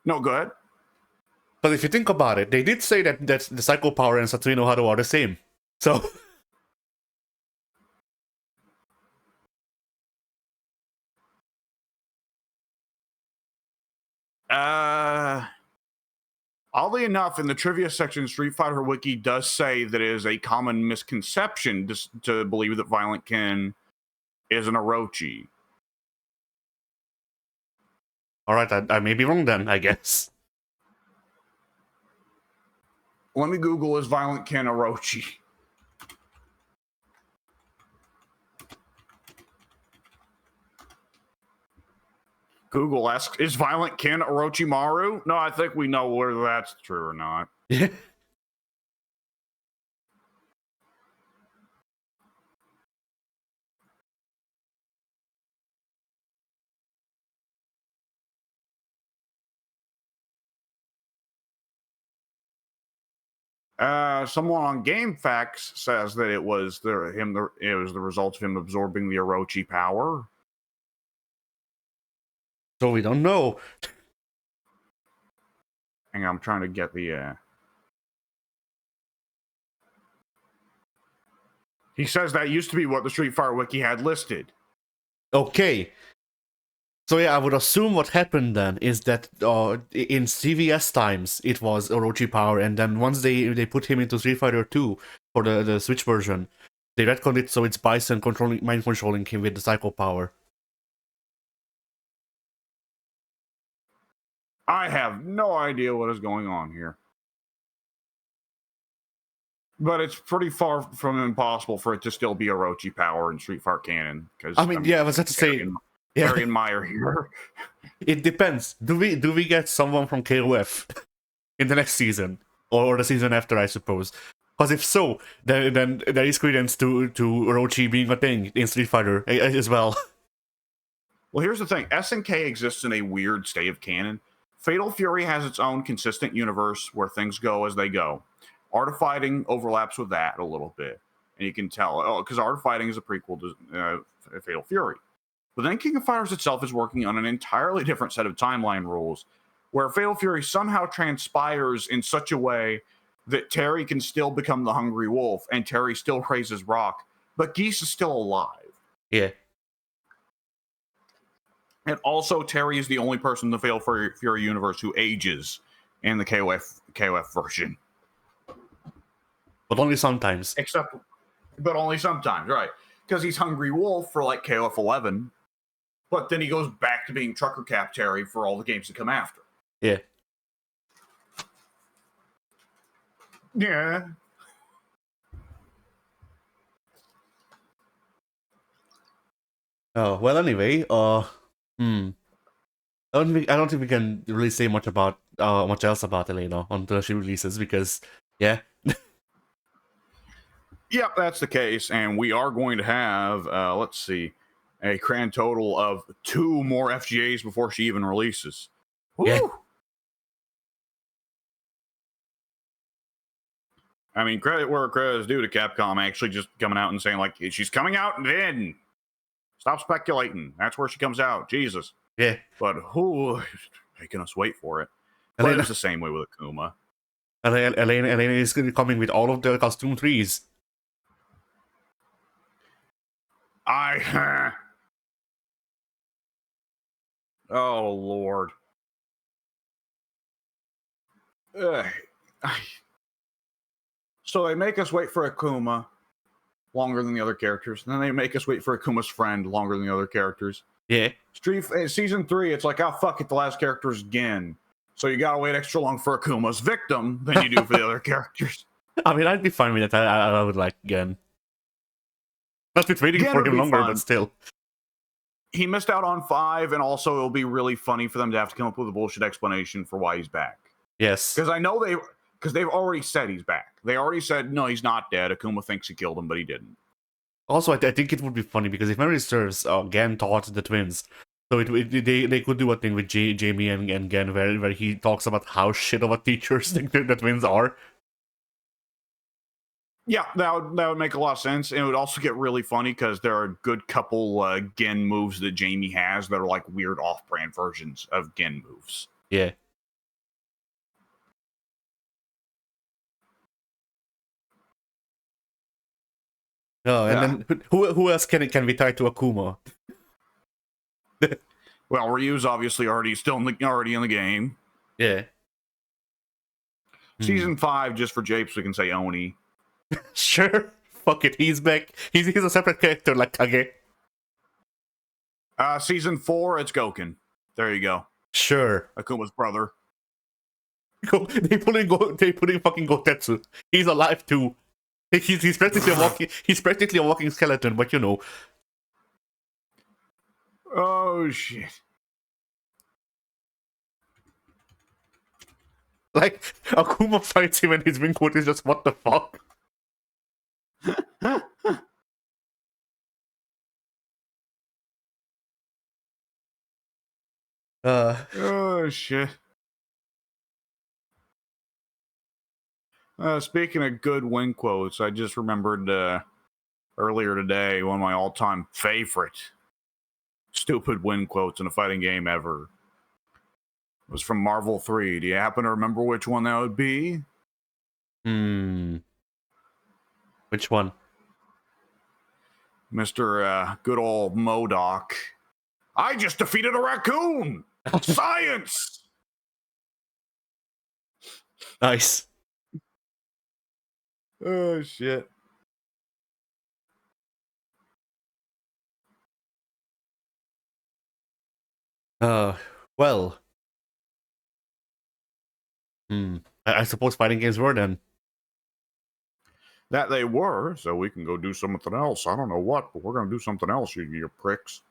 No, go ahead. But if you think about it, they did say that the Psycho Power and Satsui no Hado are the same. So... Oddly enough, in the trivia section, Street Fighter Wiki does say that it is a common misconception to believe that Violent Ken is an Orochi. Alright, I may be wrong then, I guess. Let me Google is Violent Ken Orochi. Google asks, is Violent Ken Orochimaru? No, I think we know whether that's true or not. Yeah. Someone on GameFAQs says that it was the result of him absorbing the Orochi power. So we don't know. Hang on, I'm trying to get the. He says that used to be what the Street Fighter Wiki had listed. Okay. So yeah, I would assume what happened then is that in CVS times it was Orochi power, and then once they put him into Street Fighter 2 for the Switch version, they retconned it so it's Bison mind controlling him with the Psycho Power. I have no idea what is going on here. But it's pretty far from impossible for it to still be Orochi power in Street Fighter canon. Because I mean, yeah, I was about to say, yeah, Harry and Meyer here. it depends. Do we get someone from KOF in the next season or the season after, I suppose? Because if so, then there is credence to Orochi being a thing in Street Fighter as well. Well, here's the thing: SNK exists in a weird state of canon. Fatal Fury has its own consistent universe where things go as they go. Art of Fighting overlaps with that a little bit, and you can tell because Art of Fighting is a prequel to Fatal Fury. But then King of Fighters itself is working on an entirely different set of timeline rules, where Fatal Fury somehow transpires in such a way that Terry can still become the Hungry Wolf, and Terry still raises Rock, but Geese is still alive. Yeah. And also, Terry is the only person in the Fatal Fury universe who ages in the KOF version. But only sometimes. But only sometimes, right? Because he's Hungry Wolf for like KOF 11, but then he goes back to being Trucker Cap Terry for all the games that come after. Yeah. Yeah. Oh well. Anyway, I don't think we can really say much else about Elena until she releases because, yeah. Yep, that's the case, and we are going to have let's see, a grand total of 2 more FGAs before she even releases. Yeah. Woo! I mean, credit where credit is due to Capcom actually just coming out and saying, like, she's coming out then. Stop speculating. That's where she comes out. Jesus. Yeah. But who making us wait for it? But Elena, it's the same way with Akuma. Elena is coming with all of the costume trees. Oh, Lord. Ugh. So they make us wait for Akuma longer than the other characters. And then they make us wait for Akuma's friend longer than the other characters. Yeah. Season 3, it's like, oh, fuck it, the last character is Gin. So you gotta wait extra long for Akuma's victim than you do for the other characters. I mean, I'd be fine with that. I would like Gen. Not with waiting Gen for would him be longer, fun. but still. He missed out on 5, and also it'll be really funny for them to have to come up with a bullshit explanation for why he's back. Yes. Because I know they've already said he's back. They already said, no, he's not dead. Akuma thinks he killed him, but he didn't. Also, I think it would be funny because if memory serves, Gen taught the twins. So they could do a thing with Jamie and Gen where he talks about how shit of a teachers the twins are. Yeah, that would make a lot of sense. And it would also get really funny because there are a good couple Gen moves that Jamie has that are like weird off-brand versions of Gen moves. Yeah. Oh, and then who else can we tie to Akuma? Well, Ryu's obviously already in the game. Yeah. Season 5, just for japes, we can say Oni. Sure. Fuck it, he's back. He's a separate character like Kage. Season 4, it's Goken. There you go. Sure. Akuma's brother. They put in fucking Gotetsu. He's alive too. He's practically a walking skeleton, but you know. Oh shit. Like, Akuma fights him and his wing quote is just, what the fuck? Oh shit. Speaking of good wing quotes, I just remembered earlier today one of my all-time favorite stupid wing quotes in a fighting game ever. It was from Marvel 3. Do you happen to remember which one that would be? Which one? Mr. Good old MODOK. I just defeated a raccoon! Science! Nice. Oh, shit. Well, I suppose fighting games were then. That they were, so we can go do something else. I don't know what, but we're going to do something else, you pricks.